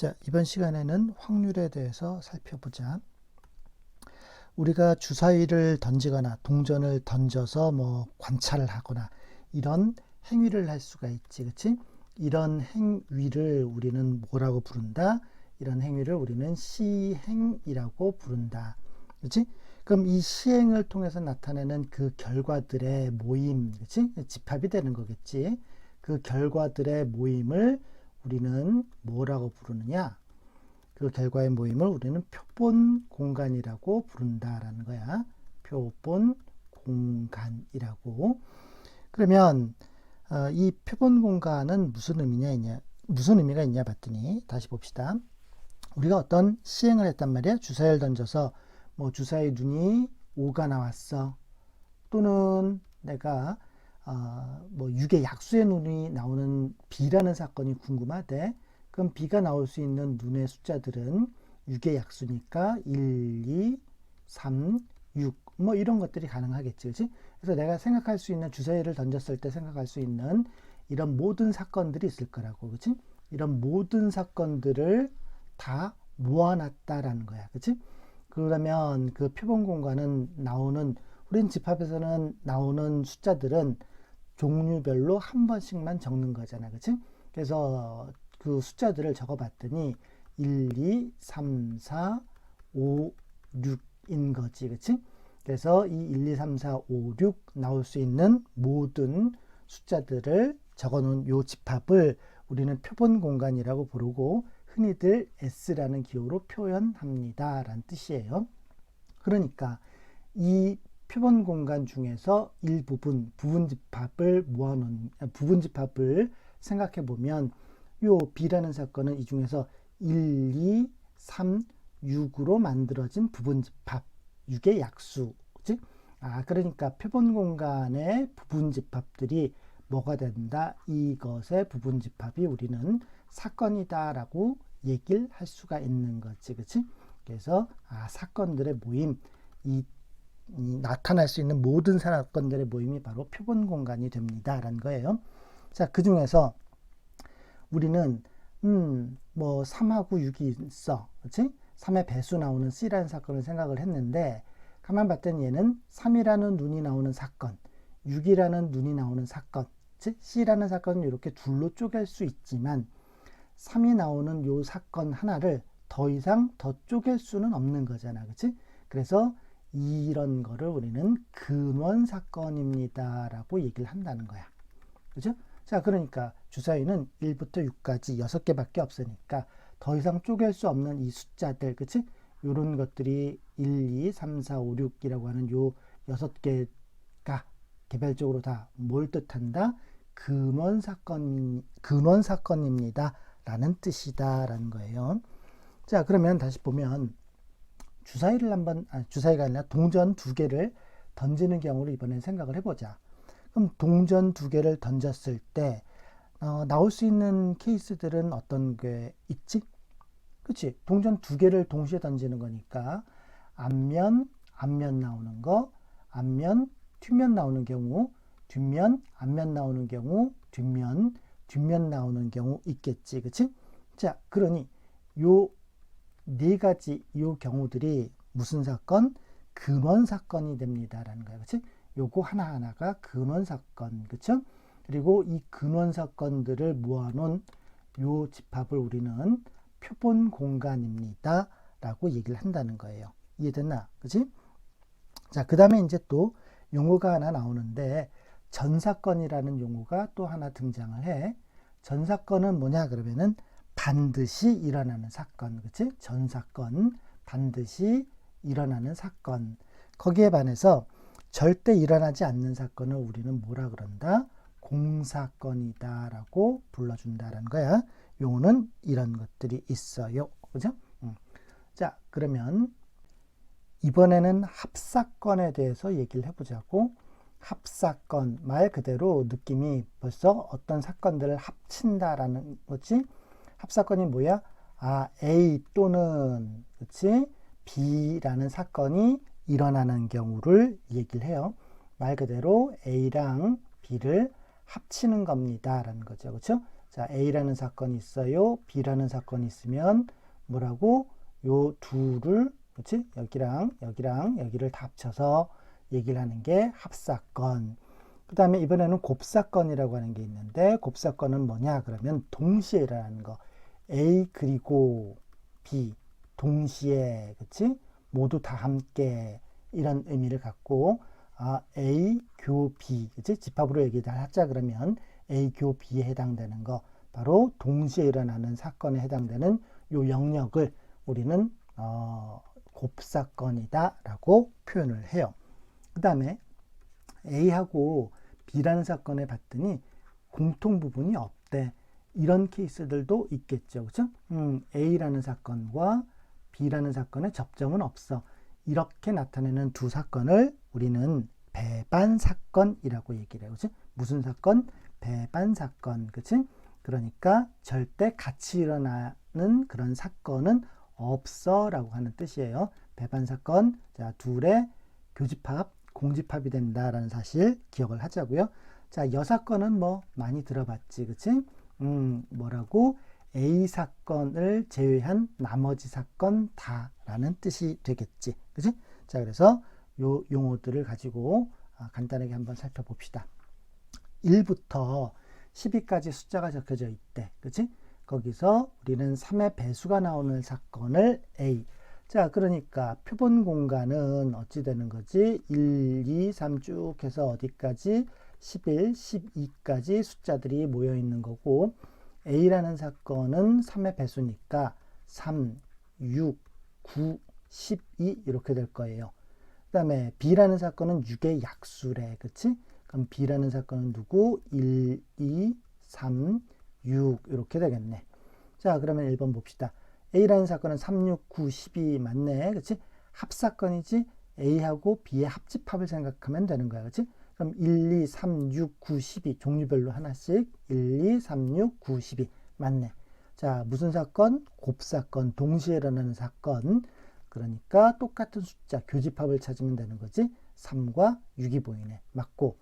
자, 이번 시간에는 확률에 대해서 살펴보자. 우리가 주사위를 던지거나 동전을 던져서 관찰을 하거나 이런 행위를 할 수가 있지, 그치? 이런 행위를 우리는 뭐라고 부른다? 이런 행위를 우리는 시행이라고 부른다. 그치? 그럼 이 시행을 통해서 나타내는 그 결과들의 모임, 그치? 집합이 되는 거겠지. 그 결과들의 모임을 우리는 뭐라고 부르느냐? 그 결과의 모임을 우리는 표본 공간이라고 부른다라는 거야. 표본 공간이라고. 그러면 이 표본 공간은 무슨 의미가 있냐 봤더니 다시 봅시다. 우리가 어떤 시행을 했단 말이야. 주사위를 던져서 주사위 눈이 5가 나왔어. 또는 내가 6의 약수의 눈이 나오는 B라는 사건이 궁금하대. 그럼 B가 나올 수 있는 눈의 숫자들은 6의 약수니까 1, 2, 3, 6 이런 것들이 가능하겠지. 그치? 그래서 내가 생각할 수 있는 주사위를 던졌을 때 생각할 수 있는 이런 모든 사건들이 있을 거라고. 그치? 이런 모든 사건들을 다 모아놨다라는 거야. 그치? 그러면 그 표본 공간은 우린 집합에서는 나오는 숫자들은 종류별로 한 번씩만 적는 거잖아. 그치? 그래서 그 숫자들을 적어 봤더니 1, 2, 3, 4, 5, 6인 거지. 그치? 그래서 이 1, 2, 3, 4, 5, 6 나올 수 있는 모든 숫자들을 적어 놓은 요 집합을 우리는 표본 공간이라고 부르고 흔히들 S라는 기호로 표현합니다. 라는 뜻이에요. 그러니까 이 표본 공간 중에서 일부분, 부분 집합을 모아놓은, 부분 집합을 생각해 보면 요 B라는 사건은 이 중에서 1, 2, 3, 6으로 만들어진 부분 집합, 6의 약수. 즉, 그러니까 표본 공간의 부분 집합들이 뭐가 된다? 이것의 부분 집합이 우리는 사건이다라고 얘기를 할 수가 있는 거지. 그치? 그래서 사건들의 모임, 이 나타날 수 있는 모든 사건들의 모임이 바로 표본 공간이 됩니다. 라는 거예요. 자, 그 중에서 우리는 3하고 6이 있어. 그치? 3의 배수 나오는 C라는 사건을 생각을 했는데 가만 봤더니 얘는 3이라는 눈이 나오는 사건, 6이라는 눈이 나오는 사건, 즉 C라는 사건은 이렇게 둘로 쪼갤 수 있지만 3이 나오는 요 사건 하나를 더 이상 더 쪼갤 수는 없는 거잖아. 그치? 그래서 이런 거를 우리는 근원 사건입니다. 라고 얘기를 한다는 거야. 그죠? 자, 그러니까 주사위는 1부터 6까지 6개밖에 없으니까 더 이상 쪼갤 수 없는 이 숫자들, 그치? 요런 것들이 1, 2, 3, 4, 5, 6이라고 하는 요 6개가 개별적으로 다 뭘 뜻한다? 근원 사건입니다. 라는 뜻이다. 라는 거예요. 자, 그러면 다시 보면 주사위가 아니라 동전 2개를 던지는 경우를 이번엔 생각을 해보자. 그럼 동전 2개를 던졌을 때 나올 수 있는 케이스들은 어떤 게 있지? 그치? 동전 2개를 동시에 던지는 거니까 앞면 나오는 거, 앞면 뒷면 나오는 경우, 뒷면 앞면 나오는 경우, 뒷면 나오는 경우 있겠지. 그치? 자, 그러니 요 네 가지 요 경우들이 무슨 사건? 근원 사건이 됩니다. 라는 거예요. 그치? 요거 하나하나가 근원 사건. 그쵸? 그리고 이 근원 사건들을 모아놓은 요 집합을 우리는 표본 공간입니다. 라고 얘기를 한다는 거예요. 이해됐나? 그치? 자, 그 다음에 이제 또 용어가 하나 나오는데 전사건이라는 용어가 또 하나 등장을 해. 전사건은 뭐냐? 그러면은 반드시 일어나는 사건, 그치? 전사건, 반드시 일어나는 사건. 거기에 반해서 절대 일어나지 않는 사건을 우리는 뭐라 그런다? 공사건이다 라고 불러준다라는 거야. 용어는 이런 것들이 있어요. 그죠? 자, 그러면 이번에는 합사건에 대해서 얘기를 해보자고. 합사건, 말 그대로 느낌이 벌써 어떤 사건들을 합친다라는 거지. 합사건이 뭐야? A 또는 그치? B라는 사건이 일어나는 경우를 얘기를 해요. 말 그대로 A랑 B를 합치는 겁니다. 라는 거죠. 그렇죠? 자, A라는 사건이 있어요. B라는 사건이 있으면 뭐라고? 요 둘을, 그렇지? 여기랑 여기랑 여기를 다 합쳐서 얘기를 하는 게 합사건. 그 다음에 이번에는 곱사건이라고 하는 게 있는데, 곱사건은 뭐냐? 그러면 동시에 일어나는 거. A 그리고 B, 동시에, 그치? 모두 다 함께, 이런 의미를 갖고, A 교 B, 그치? 집합으로 얘기를 하자 그러면 A 교 B에 해당되는 거, 바로 동시에 일어나는 사건에 해당되는 요 영역을 우리는 곱사건이다 라고 표현을 해요. 그 다음에 A하고 B라는 사건을 봤더니 공통 부분이 없대. 이런 케이스들도 있겠죠. 그죠? A라는 사건과 B라는 사건의 접점은 없어. 이렇게 나타내는 두 사건을 우리는 배반 사건이라고 얘기를 해요. 그치? 무슨 사건? 배반 사건. 그치? 그러니까 절대 같이 일어나는 그런 사건은 없어 라고 하는 뜻이에요. 배반 사건. 자, 둘의 교집합, 공집합이 된다라는 사실 기억을 하자고요. 자, 여사건은 뭐 많이 들어봤지, 그치? 뭐라고? A 사건을 제외한 나머지 사건 다라는 뜻이 되겠지, 그치? 자, 그래서 요 용어들을 가지고 간단하게 한번 살펴봅시다. 1부터 12까지 숫자가 적혀져 있대, 그치? 거기서 우리는 3의 배수가 나오는 사건을 A. 자, 그러니까 표본 공간은 어찌 되는 거지? 1, 2, 3 쭉 해서 어디까지? 11, 12까지 숫자들이 모여 있는 거고, A라는 사건은 3의 배수니까 3, 6, 9, 12 이렇게 될 거예요. 그 다음에 B라는 사건은 6의 약수래, 그치? 그럼 B라는 사건은 누구? 1, 2, 3, 6 이렇게 되겠네. 자, 그러면 1번 봅시다. A라는 사건은 3, 6, 9, 12 맞네. 그치? 합사건이지? A하고 B의 합집합을 생각하면 되는 거야. 그치? 그럼 1, 2, 3, 6, 9, 12 종류별로 하나씩 1, 2, 3, 6, 9, 12 맞네. 자, 무슨 사건? 곱사건, 동시에 일어나는 사건. 그러니까 똑같은 숫자, 교집합을 찾으면 되는 거지. 3과 6이 보이네. 맞고.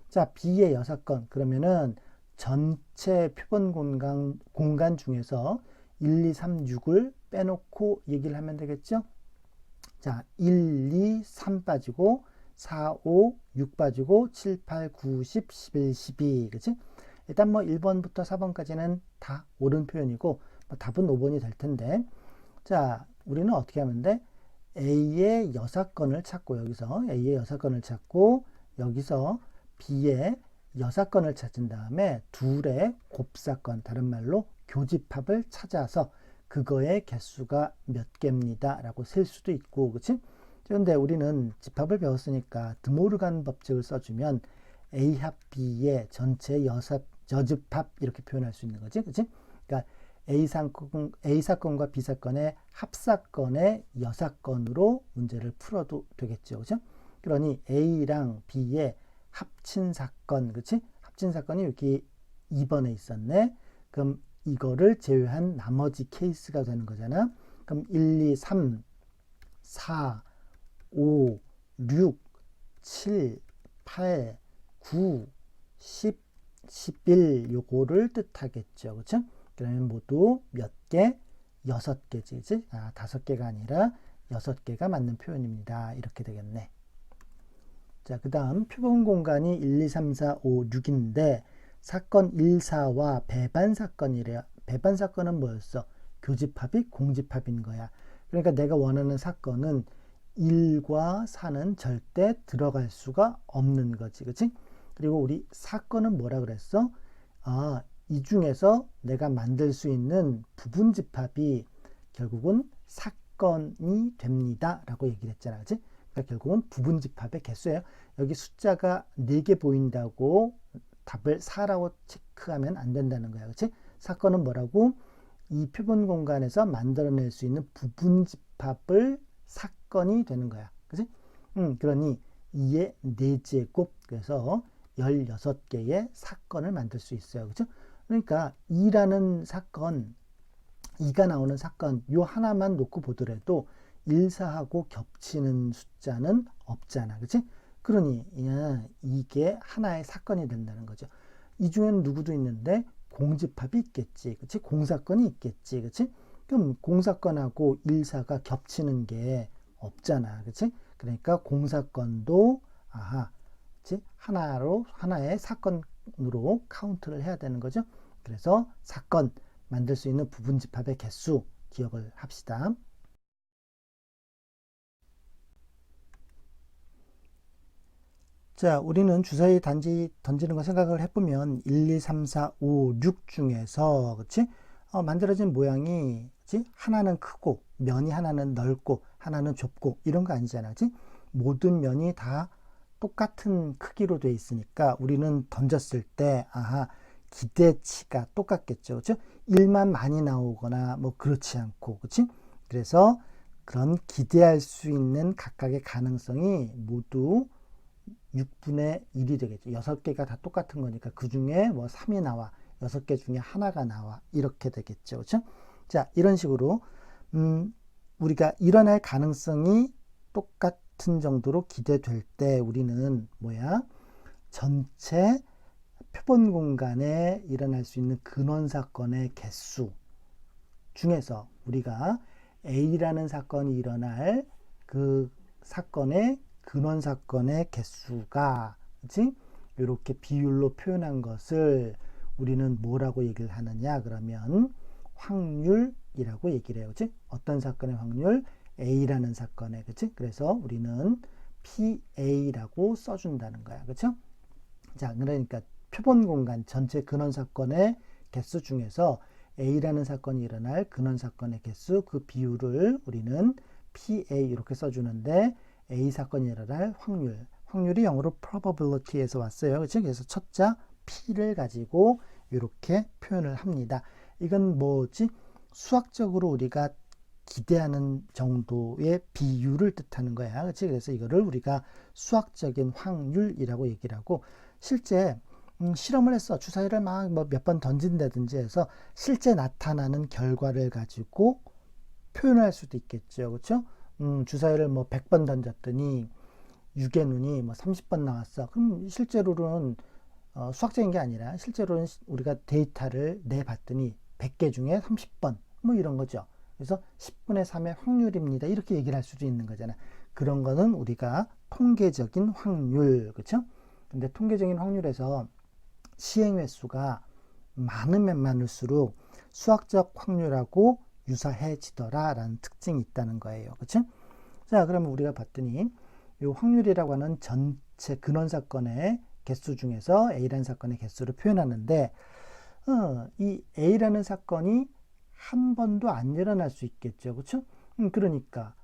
자, B의 여사건. 그러면은 전체 표본 공간 중에서 1, 2, 3, 6을 빼놓고 얘기를 하면 되겠죠? 자, 1, 2, 3 빠지고 4, 5, 6 빠지고 7, 8, 9, 10, 11, 12 그치? 일단 뭐 1번부터 4번까지는 다 옳은 표현이고 뭐 답은 5번이 될 텐데 자, 우리는 어떻게 하면 돼? A의 여사건을 찾고 여기서 A의 여사건을 찾고 여기서 B의 여사건을 찾은 다음에 둘의 곱사건, 다른 말로 교집합을 찾아서 그거의 개수가 몇 개입니다 라고 셀 수도 있고, 그치? 그런데 우리는 집합을 배웠으니까 드모르간 법칙을 써주면 A 합 B의 전체 여집합 이렇게 표현할 수 있는 거지, 그치? 그러니까 A 사건과 B 사건의 합사건의 여사건으로 문제를 풀어도 되겠죠, 그죠? 그러니 A랑 B의 합친 사건, 그치? 합친 사건이 여기 2번에 있었네. 그럼 이거를 제외한 나머지 케이스가 되는 거잖아. 그럼 1, 2, 3, 4, 5, 6, 7, 8, 9, 10, 11 요거를 뜻하겠죠. 그쵸? 그러면 모두 몇 개? 6개지. 그치? 5개가 아니라 6개가 맞는 표현입니다. 이렇게 되겠네. 자, 그 다음 표본 공간이 1, 2, 3, 4, 5, 6인데 사건 1, 4와 배반 사건이래요. 배반 사건은 뭐였어? 교집합이 공집합인 거야. 그러니까 내가 원하는 사건은 1과 4는 절대 들어갈 수가 없는 거지. 그치? 그리고 우리 사건은 뭐라 그랬어? 이 중에서 내가 만들 수 있는 부분 집합이 결국은 사건이 됩니다. 라고 얘기를 했잖아. 그치? 그러니까 결국은 부분 집합의 개수예요. 여기 숫자가 4개 보인다고 답을 4라고 체크하면 안 된다는 거야. 그치? 사건은 뭐라고? 이 표본 공간에서 만들어낼 수 있는 부분 집합을 사건이 되는 거야. 그치? 그러니 2의 4제곱, 그래서 16개의 사건을 만들 수 있어요. 그쵸? 그러니까 2라는 사건, 2가 나오는 사건, 요 하나만 놓고 보더라도 1, 4하고 겹치는 숫자는 없잖아. 그치? 그러니 이게 하나의 사건이 된다는 거죠. 이 중에는 누구도 있는데 공집합이 있겠지. 그치? 공사건이 있겠지. 그치? 그럼 공사건하고 일사가 겹치는 게 없잖아. 그치? 그러니까 공사건도, 그치? 하나의 사건으로 카운트를 해야 되는 거죠. 그래서 사건 만들 수 있는 부분집합의 개수 기억을 합시다. 자, 우리는 주사위 단지 던지는 거 생각을 해보면 1, 2, 3, 4, 5, 6 중에서 그치? 만들어진 모양이 그치? 하나는 크고 면이 하나는 넓고 하나는 좁고 이런 거 아니잖아. 그치? 모든 면이 다 똑같은 크기로 돼 있으니까 우리는 던졌을 때 기대치가 똑같겠죠. 그렇죠? 1만 많이 나오거나 뭐 그렇지 않고 그치? 그래서 그런 기대할 수 있는 각각의 가능성이 모두 6분의 1이 되겠죠. 6개가 다 똑같은 거니까 그 중에 뭐 3이 나와, 6개 중에 하나가 나와 이렇게 되겠죠. 그렇죠? 자, 이런 식으로 우리가 일어날 가능성이 똑같은 정도로 기대될 때 우리는 전체 표본 공간에 일어날 수 있는 근원 사건의 개수 중에서 우리가 A라는 사건이 일어날 그 사건의 근원 사건의 개수가 그치? 이렇게 비율로 표현한 것을 우리는 뭐라고 얘기를 하느냐 그러면 확률이라고 얘기를 해요. 그치? 어떤 사건의 확률? A라는 사건의 그치? 그래서 우리는 PA라고 써준다는 거야. 그쵸? 자, 그러니까 표본 공간 전체 근원 사건의 개수 중에서 A라는 사건이 일어날 근원 사건의 개수 그 비율을 우리는 PA 이렇게 써주는데 A 사건이 일어날 확률이 영어로 probability에서 왔어요. 그렇죠? 그래서 첫자 P를 가지고 이렇게 표현을 합니다. 이건 뭐지? 수학적으로 우리가 기대하는 정도의 비율을 뜻하는 거야. 그렇지? 그래서 이거를 우리가 수학적인 확률이라고 얘기를 하고 실제 실험을 했어. 주사위를 막 몇 번 던진다든지 해서 실제 나타나는 결과를 가지고 표현할 수도 있겠죠. 그렇죠? 주사위를 뭐 100번 던졌더니 6의 눈이 뭐 30번 나왔어. 그럼 실제로는 수학적인 게 아니라 실제로는 우리가 데이터를 내봤더니 100개 중에 30번 뭐 이런 거죠. 그래서 10분의 3의 확률입니다. 이렇게 얘기를 할 수도 있는 거잖아. 그런 거는 우리가 통계적인 확률, 그렇죠? 근데 통계적인 확률에서 시행 횟수가 많으면 많을수록 수학적 확률하고 유사해지더라라는 특징이 있다는 거예요. 그렇죠? 자, 그러면 우리가 봤더니 이 확률이라고 하는 전체 근원 사건의 개수 중에서 A라는 사건의 개수를 표현하는데 이 A라는 사건이 한 번도 안 일어날 수 있겠죠. 그렇죠? 그러니까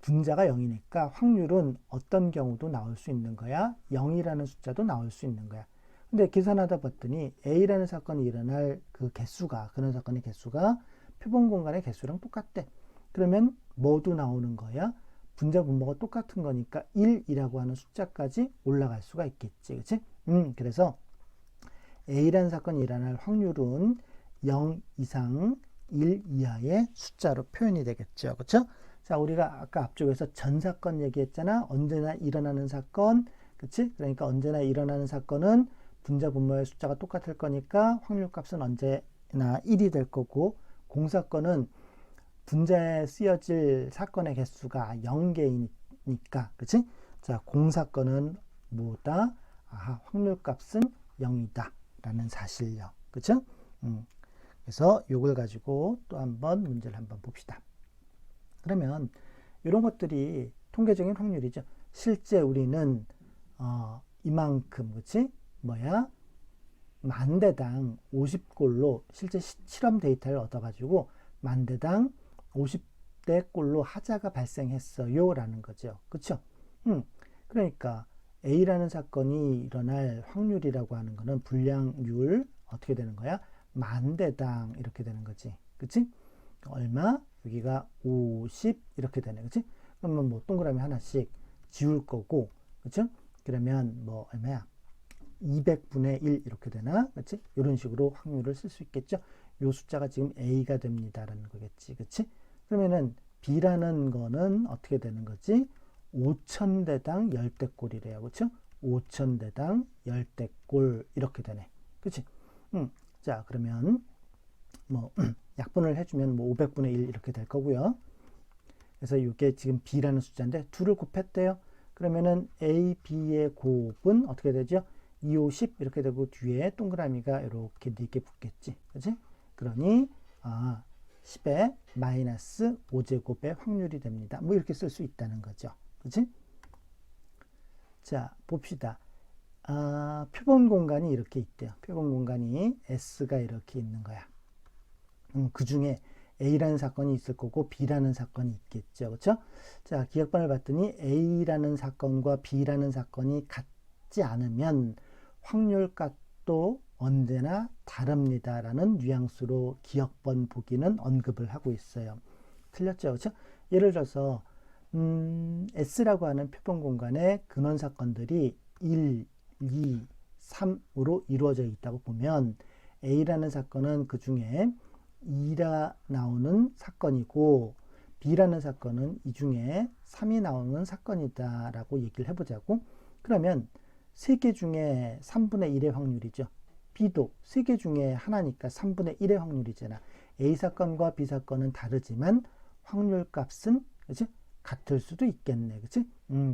분자가 0이니까 확률은 어떤 경우도 나올 수 있는 거야. 0이라는 숫자도 나올 수 있는 거야. 근데 계산하다 봤더니 A라는 사건이 일어날 그 개수가 그런 사건의 개수가 표본 공간의 개수랑 똑같대. 그러면 뭐도 나오는 거야? 분자 분모가 똑같은 거니까 1이라고 하는 숫자까지 올라갈 수가 있겠지. 그렇지? 그래서 A라는 사건이 일어날 확률은 0 이상 1 이하의 숫자로 표현이 되겠죠. 그렇죠? 자, 우리가 아까 앞쪽에서 전 사건 얘기했잖아. 언제나 일어나는 사건. 그치? 그러니까 언제나 일어나는 사건은 분자 분모의 숫자가 똑같을 거니까 확률 값은 언제나 1이 될 거고 공사건은 분자에 쓰여질 사건의 개수가 0개이니까 그치? 자, 공사건은 뭐다? 확률 값은 0이다 라는 사실요. 그쵸? 그래서 이걸 가지고 또 한번 문제를 한번 봅시다. 그러면 이런 것들이 통계적인 확률이죠. 실제 우리는 이만큼 그치? 만대당 50골로 실제 실험 데이터를 얻어가지고 만대당 50대 골로 하자가 발생했어요 라는 거죠. 그쵸? 그러니까 A라는 사건이 일어날 확률이라고 하는 거는 불량률 어떻게 되는 거야? 만대당 이렇게 되는 거지. 그치? 얼마? 여기가 50 이렇게 되네. 그치? 그러면 뭐 동그라미 하나씩 지울 거고 그쵸? 그러면 뭐 얼마야? 200분의 1 이렇게 되나? 그치? 이런 식으로 확률을 쓸 수 있겠죠? 요 숫자가 지금 A가 됩니다 라는 거겠지. 그치? 그러면은 B라는 거는 어떻게 되는 거지? 5,000대당 10대꼴이래요. 그쵸? 5,000대당 10대꼴 이렇게 되네. 그치? 자, 그러면 뭐 약분을 해주면 뭐 500분의 1 이렇게 될 거고요. 그래서 이게 지금 b라는 숫자인데 2를 곱했대요. 그러면은 a, b의 곱은 어떻게 되죠? 2, 5, 10 이렇게 되고 뒤에 동그라미가 이렇게 4개 붙겠지. 그치? 그러니 10의 마이너스 5제곱의 확률이 됩니다. 뭐 이렇게 쓸 수 있다는 거죠. 그치? 자, 봅시다. 표본 공간이 이렇게 있대요. 표본 공간이 S가 이렇게 있는 거야. 그 중에 A라는 사건이 있을 거고 B라는 사건이 있겠죠. 그렇죠? 자, 기억반을 봤더니 A라는 사건과 B라는 사건이 같지 않으면 확률값도 언제나 다릅니다라는 뉘앙스로 기억번 보기는 언급을 하고 있어요. 틀렸죠? 그렇죠? 예를 들어서 S라고 하는 표본 공간의 근원 사건들이 1, 2, 3으로 이루어져 있다고 보면 A라는 사건은 그 중에 2라 나오는 사건이고 B라는 사건은 이 중에 3이 나오는 사건이다 라고 얘기를 해보자고. 그러면 3개 중에 3분의 1의 확률이죠. B도 3개 중에 하나니까 3분의 1의 확률이잖아. A 사건과 B 사건은 다르지만 확률값은 그치? 같을 수도 있겠네. 그치?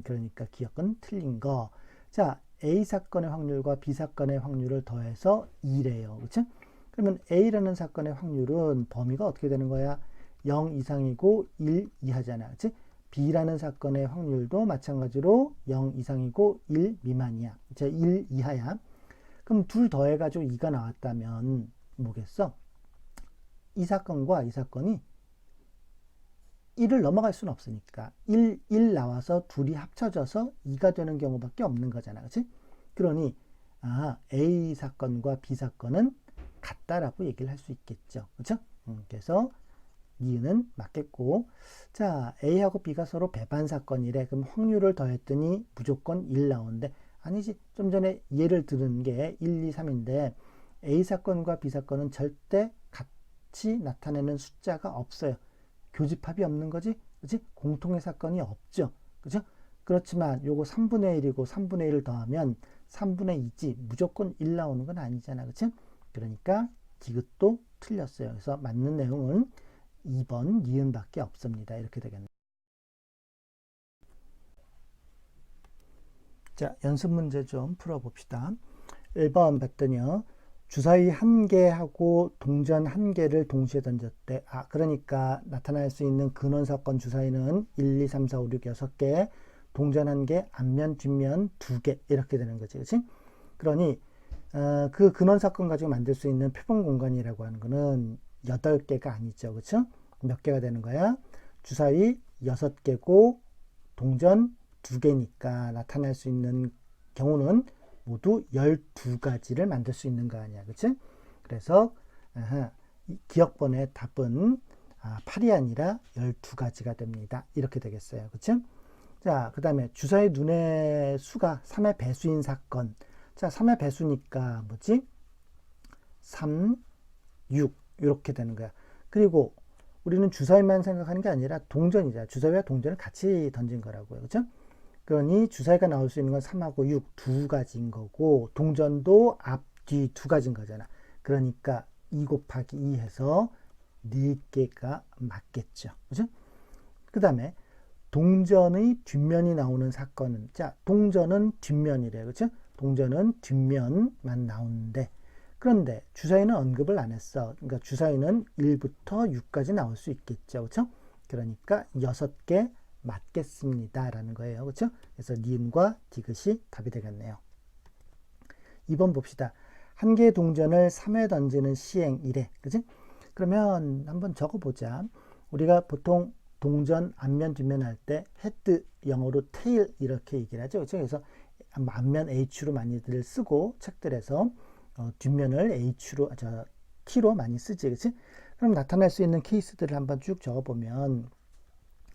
그러니까 기억은 틀린 거. 자, A 사건의 확률과 B 사건의 확률을 더해서 2래요. 그치? 그러면 A라는 사건의 확률은 범위가 어떻게 되는 거야? 0 이상이고 1 이하잖아. 그치? B라는 사건의 확률도 마찬가지로 0 이상이고 1 미만이야. 자, 1 이하야. 그럼 둘 더해가지고 2가 나왔다면 뭐겠어? 이 사건과 이 사건이 1을 넘어갈 수는 없으니까 1 나와서 둘이 합쳐져서 2가 되는 경우밖에 없는 거잖아. 그치? 그러니 A 사건과 B 사건은 같다라고 얘기를 할 수 있겠죠. 그렇죠? 그래서 니은은 맞겠고, 자, A하고 B가 서로 배반 사건이래. 그럼 확률을 더했더니 무조건 1 나오는데 아니지. 좀 전에 예를 들은 게 1, 2, 3인데 A 사건과 B 사건은 절대 같이 나타내는 숫자가 없어요. 교집합이 없는 거지. 그렇지? 공통의 사건이 없죠. 그렇죠? 그렇지만 요거 3분의 1이고 3분의 1을 더하면 3분의 2지 무조건 1 나오는 건 아니잖아. 그렇지? 그러니까 디귿도 틀렸어요. 그래서 맞는 내용은 2번 니은밖에 없습니다. 이렇게 되겠네요. 자, 연습 문제 좀 풀어봅시다. 1번 봤더니요. 주사위 1개하고 동전 1개를 동시에 던졌대. 그러니까 나타날 수 있는 근원 사건 주사위는 1, 2, 3, 4, 5, 6, 6개, 동전 1개, 앞면, 뒷면 2개 이렇게 되는 거지. 그치? 그러니 그 근원 사건 가지고 만들 수 있는 표본 공간이라고 하는 거는 8개가 아니죠. 그쵸? 몇 개가 되는 거야? 주사위 6개고 동전 2개니까 나타날 수 있는 경우는 모두 12가지를 만들 수 있는 거 아니야. 그치? 그래서 기억번의 답은 8이 아니라 12가지가 됩니다. 이렇게 되겠어요. 그치? 자, 그 다음에 주사위 눈의 수가 3의 배수인 사건. 자, 3의 배수니까 뭐지? 3, 6 이렇게 되는 거야. 그리고 우리는 주사위만 생각하는 게 아니라 동전이잖아. 주사위와 동전을 같이 던진 거라고요. 그렇죠? 그러니 주사위가 나올 수 있는 건 3하고 6 두 가지인 거고 동전도 앞, 뒤 두 가지인 거잖아. 그러니까 2 곱하기 2 해서 4개가 맞겠죠. 그렇죠? 그 다음에 동전의 뒷면이 나오는 사건은 자, 동전은 뒷면이래요. 그렇죠? 동전은 뒷면만 나오는데 그런데 주사위는 언급을 안 했어. 그러니까 주사위는 1부터 6까지 나올 수 있겠죠. 그렇죠? 그러니까 6개 맞겠습니다. 라는 거예요. 그렇죠? 그래서 니은과 디귿이 답이 되겠네요. 2번 봅시다. 한 개의 동전을 3회 던지는 시행 1회. 그치? 그러면 한번 적어보자. 우리가 보통 동전 앞면 뒷면 할 때 헤드 영어로 테일 이렇게 얘기를 하죠. 그렇죠? 그래서 앞면 H로 많이들 쓰고 책들에서 뒷면을 T로 많이 쓰지. 그치? 그럼 나타날 수 있는 케이스들을 한번 쭉 적어보면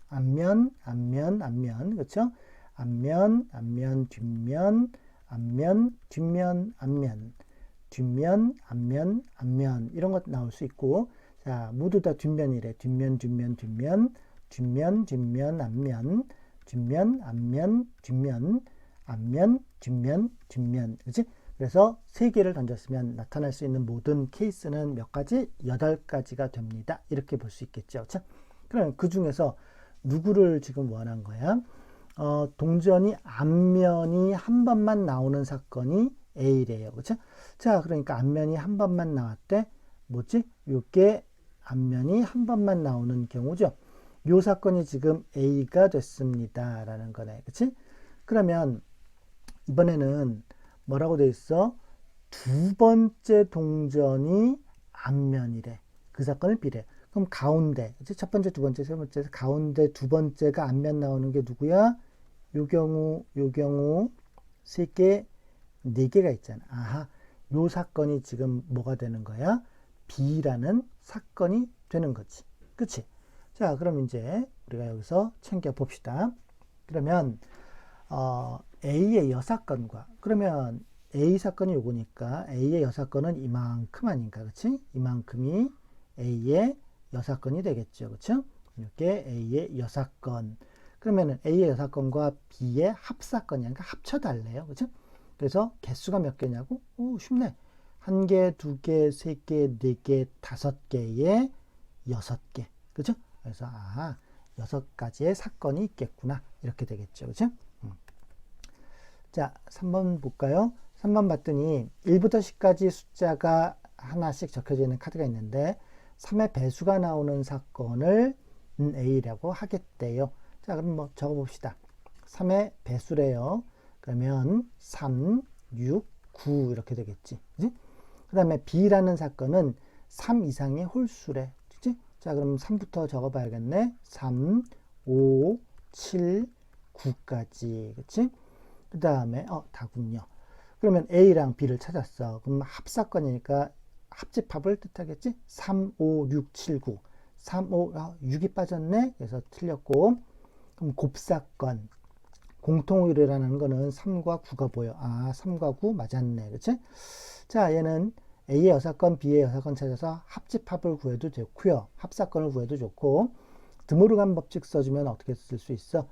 앞면, 앞면, 앞면, 그쵸? 앞면, 앞면, 뒷면, 앞면, 뒷면, 앞면, 뒷면, 앞면, 앞면 이런 것 나올 수 있고 자, 모두 다 뒷면이래. 뒷면, 뒷면, 뒷면, 뒷면, 뒷면, 앞면, 뒷면, 앞면, 뒷면, 앞면, 뒷면, 뒷면, 그치? 그래서 3개를 던졌으면 나타날 수 있는 모든 케이스는 몇 가지? 8가지가 됩니다. 이렇게 볼 수 있겠죠. 그렇죠? 그럼 그 중에서 누구를 지금 원한 거야? 동전이 앞면이 한 번만 나오는 사건이 A래요. 그렇죠? 자, 그러니까 앞면이 한 번만 나왔대. 뭐지? 요게 앞면이 한 번만 나오는 경우죠. 요 사건이 지금 A가 됐습니다. 라는 거네. 그치? 그러면 이번에는 뭐라고 돼 있어? 두 번째 동전이 앞면이래. 그 사건을 B래. 그럼 가운데, 그치? 첫 번째, 두 번째, 세 번째, 가운데 두 번째가 앞면 나오는 게 누구야? 요 경우, 세 개, 4개가 있잖아. 아하, 요 사건이 지금 뭐가 되는 거야? B라는 사건이 되는 거지. 그치? 자, 그럼 이제 우리가 여기서 챙겨 봅시다. 그러면, A의 여사건과, 그러면 A 사건이 요거니까 A의 여사건은 이만큼 아닌가, 그치? 이만큼이 A의 여사건이 되겠죠. 그쵸? 이렇게 A의 여사건. 그러면은 A의 여사건과 B의 합사건이 아니라 합쳐달래요. 그쵸? 그래서 개수가 몇 개냐고? 오, 쉽네. 1개, 2개, 3개, 4개, 5개에 6개. 그죠? 그래서, 6가지의 사건이 있겠구나. 이렇게 되겠죠. 그죠? 자, 3번 볼까요? 3번 봤더니 1부터 10까지 숫자가 하나씩 적혀져 있는 카드가 있는데 3의 배수가 나오는 사건을 A라고 하겠대요. 자, 그럼 뭐 적어봅시다. 3의 배수래요. 그러면 3, 6, 9 이렇게 되겠지. 그지? 그 다음에 B라는 사건은 3 이상의 홀수래. 그지? 자, 그럼 3부터 적어봐야겠네. 3, 5, 7, 9까지. 그치? 그 다음에, 다군요. 그러면 A랑 B를 찾았어. 그럼 합사건이니까 합집합을 뜻하겠지? 3, 5, 6, 7, 9. 3, 5, 6이 빠졌네? 그래서 틀렸고. 그럼 곱사건. 공통의뢰라는 거는 3과 9가 보여. 3과 9 맞았네. 그치? 자, 얘는 A의 여사건, B의 여사건 찾아서 합집합을 구해도 좋고요. 합사건을 구해도 좋고. 드모르간 법칙 써주면 어떻게 쓸 수 있어?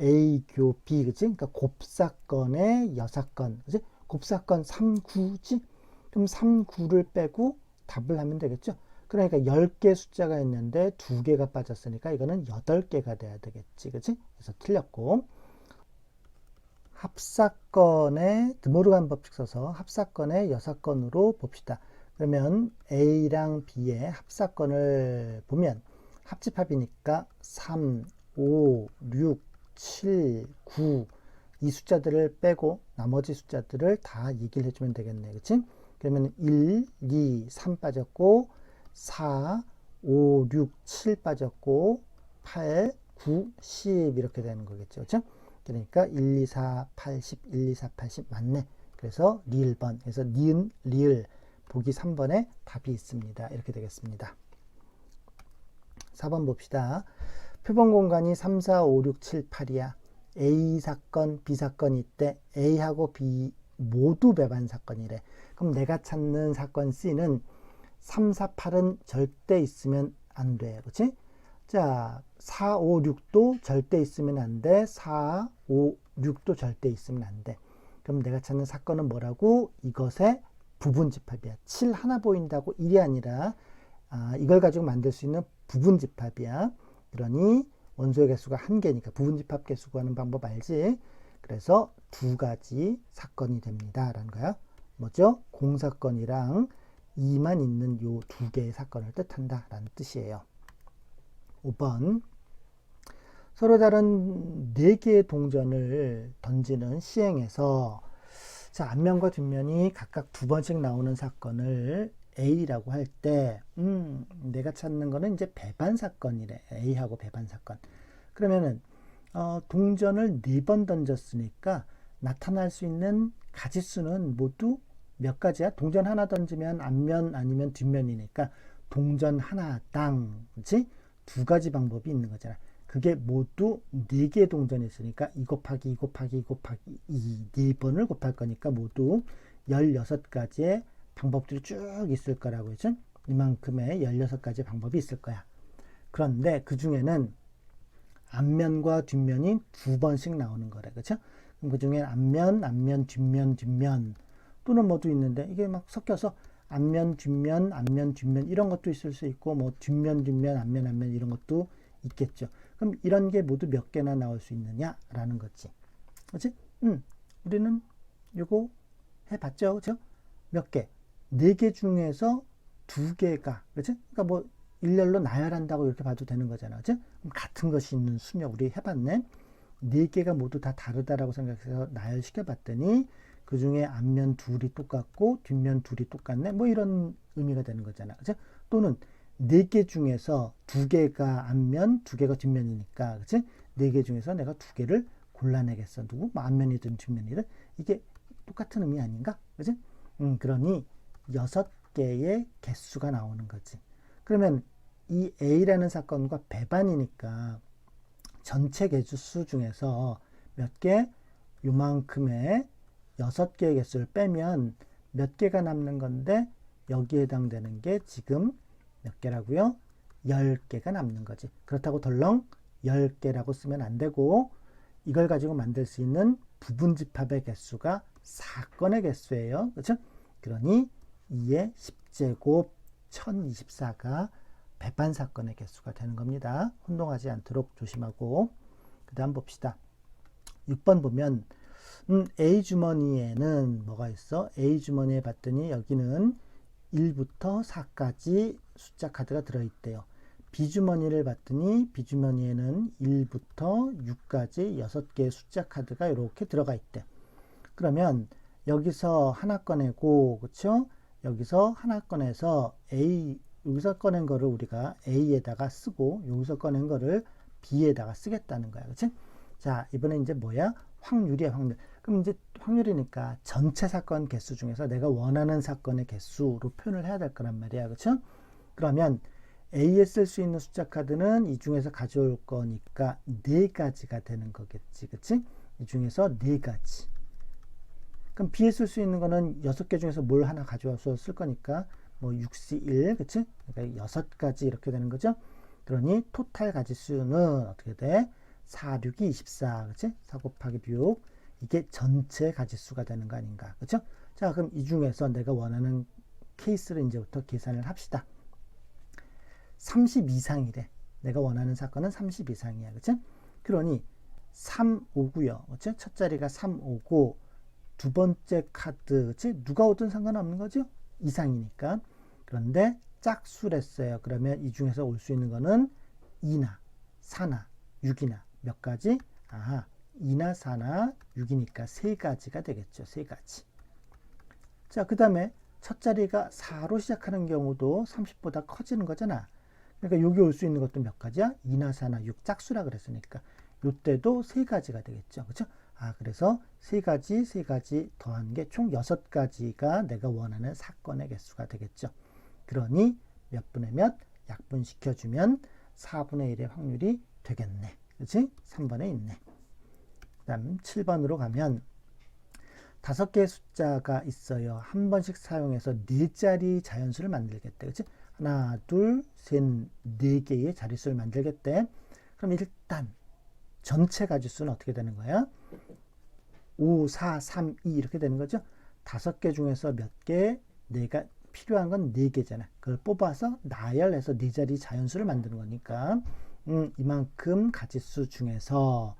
A 교 B, 그치? 그러니까 곱사건의 여사건, 그치? 곱사건 3, 9지? 그럼 3, 9를 빼고 답을 하면 되겠죠? 그러니까 10개 숫자가 있는데 2개가 빠졌으니까 이거는 8개가 돼야 되겠지, 그치? 그래서 틀렸고. 합사건의 드모르간 법칙 써서 합사건의 여사건으로 봅시다. 그러면 A랑 B의 합사건을 보면 합집합이니까 3, 5, 6, 7, 9 이 숫자들을 빼고 나머지 숫자들을 다 얘기를 해주면 되겠네. 그치? 그러면 1, 2, 3 빠졌고 4, 5, 6, 7 빠졌고 8, 9, 10 이렇게 되는 거겠죠. 그쵸? 그러니까 1, 2, 4, 8, 10, 1, 2, 4, 8, 10 맞네. 그래서 리을번. 그래서 니은, 리을 보기 3번에 답이 있습니다. 이렇게 되겠습니다. 4번 봅시다. 표본 공간이 3, 4, 5, 6, 7, 8이야. A 사건, B 사건이 있대. A하고 B 모두 배반 사건이래. 그럼 내가 찾는 사건 C는 3, 4, 8은 절대 있으면 안 돼. 그치? 자, 4, 5, 6도 절대 있으면 안 돼. 4, 5, 6도 절대 있으면 안 돼. 그럼 내가 찾는 사건은 뭐라고? 이것의 부분집합이야. 7 하나 보인다고 1이 아니라 이걸 가지고 만들 수 있는 부분집합이야. 그러니 원소의 개수가 1개니까 부분집합 개수 구하는 방법 알지? 그래서 2가지 사건이 됩니다. 라는 거야. 뭐죠? 공사건이랑 2만 있는 요 2개의 사건을 뜻한다. 라는 뜻이에요. 5번. 서로 다른 4개의 동전을 던지는 시행에서 자, 앞면과 뒷면이 각각 2번씩 나오는 사건을 A라고 할 때, 내가 찾는 거는 이제 배반 사건이래. A하고 배반 사건. 그러면은, 동전을 4번 던졌으니까 나타날 수 있는 가지수는 모두 몇 가지야? 동전 하나 던지면 앞면 아니면 뒷면이니까 동전 하나당, 그치? 2가지 방법이 있는 거잖아. 그게 모두 4개의 동전이 있으니까 2 곱하기 2 곱하기 2 곱하기 2 4번을 곱할 거니까 모두 16가지의 방법들이 쭉 있을 거라고 했죠. 이만큼의 16가지 방법이 있을 거야. 그런데 그 중에는 앞면과 뒷면이 2번씩 나오는 거래. 그렇죠? 그럼 그 중에 앞면, 뒷면 또는 뭐도 있는데 이게 막 섞여서 앞면, 뒷면, 앞면, 뒷면 이런 것도 있을 수 있고 뭐 뒷면, 뒷면, 앞면, 앞면 이런 것도 있겠죠. 그럼 이런 게 모두 몇 개나 나올 수 있느냐라는 거지. 그렇지? 우리는 요거 해봤죠, 그렇죠? 몇 개? 4개 중에서 2개가, 그렇지? 그러니까 뭐 일렬로 나열한다고 이렇게 봐도 되는 거잖아, 그렇지? 같은 것이 있는 수냐 우리 해봤네. 4개가 모두 다 다르다라고 생각해서 나열시켜 봤더니 그 중에 앞면 둘이 똑같고 뒷면 둘이 똑같네. 뭐 이런 의미가 되는 거잖아, 그렇죠? 또는 4개 중에서 2개가 앞면, 2개가 뒷면이니까, 그렇지? 4개 중에서 내가 2개를 골라내겠어. 누구? 뭐 앞면이든 뒷면이든 이게 똑같은 의미 아닌가? 그지? 그러니 6개의 개수가 나오는 거지. 그러면 이 A라는 사건과 배반이니까 전체 개수 중에서 몇 개? 요만큼의 6개의 개수를 빼면 몇 개가 남는 건데 여기에 해당되는 게 지금 몇 개라고요? 10개가 남는 거지. 그렇다고 덜렁 10개라고 쓰면 안 되고 이걸 가지고 만들 수 있는 부분집합의 개수가 4건의 개수예요. 그렇죠? 그러니 2의 10제곱 1024가 배반 사건의 개수가 되는 겁니다. 혼동하지 않도록 조심하고 그 다음 봅시다. 6번 보면 A 주머니에는 뭐가 있어? A 주머니에 봤더니 여기는 1부터 4까지 숫자 카드가 들어있대요. B주머니를 봤더니 B주머니에는 1부터 6까지 6개의 숫자 카드가 이렇게 들어가 있대. 그러면 여기서 하나 꺼내고, 그쵸? 여기서 하나 꺼내서 여기서 꺼낸 거를 우리가 A에다가 쓰고, 여기서 꺼낸 거를 B에다가 쓰겠다는 거야. 그치? 자, 이번에 이제 뭐야? 확률이야, 확률. 그럼 이제 확률이니까 전체 사건 개수 중에서 내가 원하는 사건의 개수로 표현을 해야 될 거란 말이야. 그쵸? 그러면 A에 쓸 수 있는 숫자 카드는 이 중에서 가져올 거니까 4가지가 되는 거겠지. 그치? 이 중에서 4가지. 그럼 B에 쓸 수 있는 거는 6개 중에서 뭘 하나 가져와서 쓸 거니까 뭐 6C1, 그치? 그러니까 6가지 이렇게 되는 거죠. 그러니 토탈 가지수는 어떻게 돼? 4, 6이 24, 그치? 4 곱하기 6. 이게 전체 가지수가 되는 거 아닌가. 그쵸? 자, 그럼 이 중에서 내가 원하는 케이스를 이제부터 계산을 합시다. 30 이상이래. 내가 원하는 사건은 30 이상이야. 그치? 그러니 3 오고요. 그치? 첫 자리가 3 오고 두 번째 카드, 그치? 누가 오든 상관없는 거죠? 이상이니까. 그런데 짝수랬어요. 그러면 이 중에서 올 수 있는 거는 2나 4나 6이나 몇 가지? 아하, 2나 4나 6이니까 3가지가 되겠죠. 3가지. 자, 그 다음에 첫 자리가 4로 시작하는 경우도 30보다 커지는 거잖아. 그러니까 여기 올 수 있는 것도 몇 가지야? 2나 4나 6 짝수라 그랬으니까 이때도 3가지가 되겠죠. 그렇죠? 아, 그래서 3가지, 3가지 더한 게 총 6가지가 내가 원하는 사건의 개수가 되겠죠. 그러니 몇 분의 몇 약분시켜주면 4분의 1의 확률이 되겠네. 그렇지? 3번에 있네. 그 다음 7번으로 가면 5개의 숫자가 있어요. 한 번씩 사용해서 4자리 자연수를 만들겠대. 그렇지? 하나, 둘, 셋, 4개의 자릿수를 만들겠대. 그럼 일단 전체 가지수는 어떻게 되는 거야? 5, 4, 3, 2 이렇게 되는 거죠. 5개 중에서 몇 개? 내가 필요한 건 4개잖아. 그걸 뽑아서 나열해서 4자리 자연수를 만드는 거니까 이만큼 가지수 중에서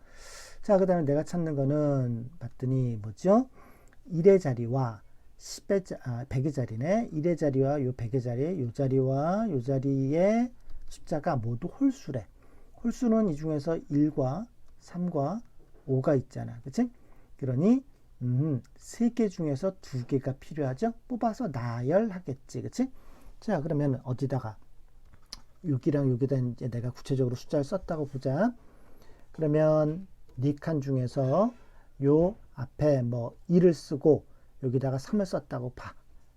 자, 그 다음에 내가 찾는 거는 봤더니 뭐죠? 1의 자리와 100의 자리네. 1의 자리와 요 100의 자리, 요 자리와 요 자리의 숫자가 모두 홀수래. 홀수는 이 중에서 1과 3과 5가 있잖아. 그치? 그러니 3개 중에서 2개가 필요하죠? 뽑아서 나열하겠지. 그치? 자, 그러면 어디다가 여기랑 여기다 이제 내가 구체적으로 숫자를 썼다고 보자. 그러면 네 칸 중에서 요 앞에 뭐 2를 쓰고 여기다가 3을 썼다고 봐.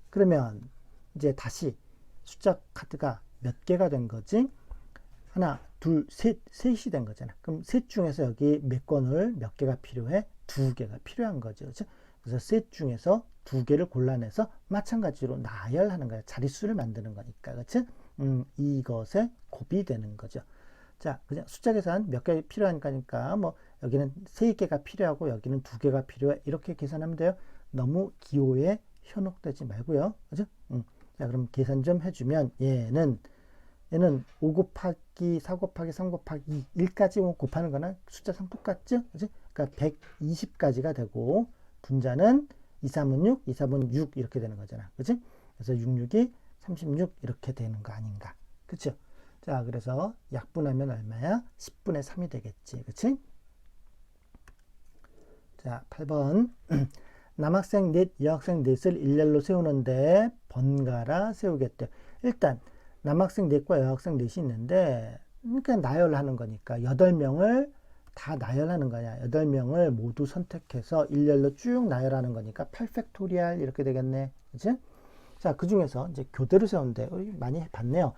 그러면 이제 다시 숫자 카드가 몇 개가 된 거지? 하나, 둘, 셋이 된 거잖아. 그럼 셋 중에서 여기 몇 건을 몇 개가 필요해? 2개가 필요한 거죠. 그렇죠? 그래서 셋 중에서 2개를 골라내서 마찬가지로 나열하는 거야. 자릿수를 만드는 거니까. 그렇지? 이것에 곱이 되는 거죠. 자, 그냥 숫자 계산 몇 개 필요하니까 뭐 여기는 3개가 필요하고 여기는 2개가 필요해. 이렇게 계산하면 돼요. 너무 기호에 현혹되지 말고요. 그죠? 자, 그럼 계산 좀 해주면 얘는 5 곱하기 4 곱하기 3 곱하기 1까지 곱하는 거나 숫자상 똑같죠? 그죠? 그러니까 120까지가 되고 분자는 2, 3은 6, 2, 3은 6 이렇게 되는 거잖아. 그치? 그래서 6, 6이 36 이렇게 되는 거 아닌가. 그쵸? 자, 그래서 약분하면 얼마야? 10분의 3이 되겠지. 그치? 자, 8번. 남학생 넷, 여학생 넷을 일렬로 세우는데 번갈아 세우겠대. 일단 남학생 넷과 여학생 넷이 있는데 그러니까 나열하는 거니까 8명을 다 나열하는 거냐. 8명을 모두 선택해서 일렬로 쭉 나열하는 거니까 8팩토리알 이렇게 되겠네. 그치? 자, 그 중에서 이제 교대로 세우는데 많이 봤네요.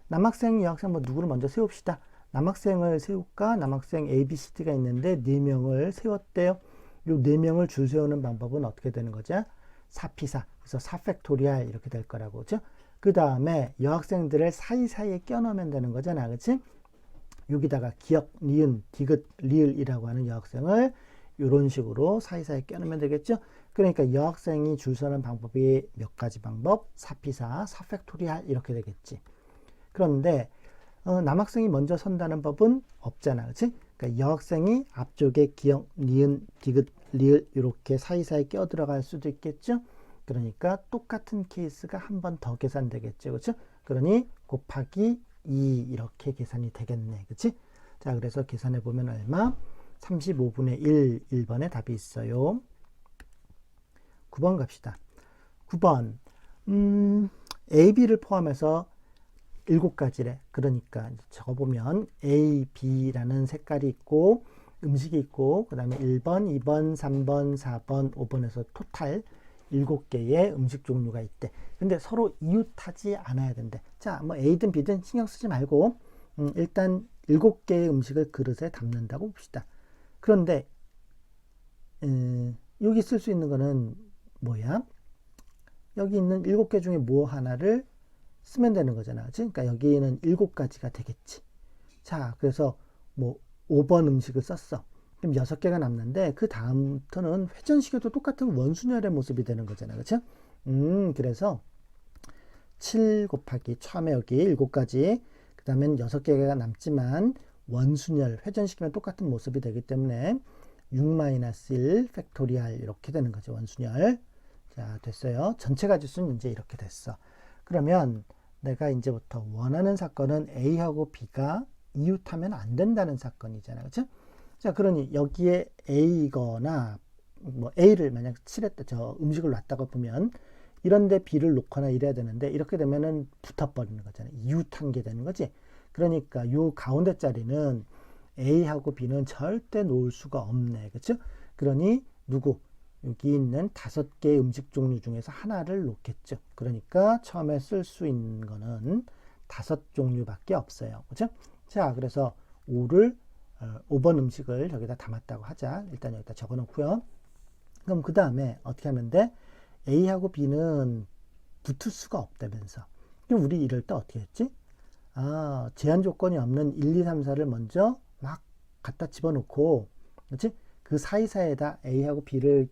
남학생, 여학생 뭐 누구를 먼저 세웁시다. 남학생을 세울까? 남학생 A, B, C, D가 있는데 4명을 세웠대요. 요 4명을 줄 세우는 방법은 어떻게 되는 거죠? 4P4. 그래서 4팩토리알 이렇게 될 거라고. 그죠? 그 다음에 여학생들을 사이사이에 껴넣으면 되는 거잖아. 그치? 여기다가 기역, 니은, 디귿, 리을이라고 하는 여학생을 이런 식으로 사이사이에 껴넣으면 되겠죠? 그러니까 여학생이 줄 서는 방법이 몇 가지 방법? 4P4, 4팩토리알 이렇게 되겠지. 그런데 남학생이 먼저 선다는 법은 없잖아. 그치? 그러니까 여학생이 앞쪽에 기역, 니은, 디귿, 리을 이렇게 사이사이 껴 들어갈 수도 있겠죠? 그러니까 똑같은 케이스가 한 번 더 계산되겠죠. 그렇죠? 그러니 곱하기 2 이렇게 계산이 되겠네. 그치? 자, 그래서 계산해 보면 얼마? 35분의 1, 1번에 답이 있어요. 9번 갑시다. 9번. A, B를 포함해서 7가지래. 그러니까 적어보면 A, B라는 색깔이 있고 음식이 있고 그 다음에 1번, 2번, 3번, 4번, 5번에서 토탈 7개의 음식 종류가 있대. 근데 서로 이웃하지 않아야 된대. 자, 뭐 A든 B든 신경 쓰지 말고 일단 7개의 음식을 그릇에 담는다고 봅시다. 그런데 여기 쓸 수 있는 거는 뭐야? 여기 있는 7개 중에 뭐 하나를 쓰면 되는 거잖아. 그치? 그러니까 여기는 7가지가 되겠지. 자, 그래서 뭐 5번 음식을 썼어. 그럼 6개가 남는데 그 다음부터는 회전식에도 똑같은 원순열의 모습이 되는 거잖아. 그쵸? 그래서 7 곱하기 처음에 여기 7가지 그 다음엔 6개가 남지만 원순열 회전시키면 똑같은 모습이 되기 때문에 6-1 팩토리알 이렇게 되는 거죠. 원순열. 자, 됐어요. 전체 가지수는 이제 이렇게 됐어. 그러면 내가 이제부터 원하는 사건은 A하고 B가 이웃하면 안 된다는 사건이잖아. 그쵸? 자, 그러니 여기에 A거나 뭐 A를 만약 칠했다, 저 음식을 놨다가 보면 이런데 B를 놓거나 이래야 되는데 이렇게 되면은 붙어버리는 거잖아. 이웃한 게 되는 거지. 그러니까 요 가운데 자리는 A하고 B는 절대 놓을 수가 없네. 그쵸? 그러니 누구? 여기 있는 5개의 음식 종류 중에서 하나를 놓겠죠. 그러니까 처음에 쓸 수 있는 거는 5종류밖에 없어요. 그죠? 자, 그래서 5번 음식을 여기다 담았다고 하자. 일단 여기다 적어 놓고요. 그럼 그 다음에 어떻게 하면 돼? A하고 B는 붙을 수가 없다면서. 그럼 우리 이럴 때 어떻게 했지? 아, 제한 조건이 없는 1, 2, 3, 4를 먼저 막 갖다 집어넣고, 그렇지? 그 사이사이에다 A하고 B를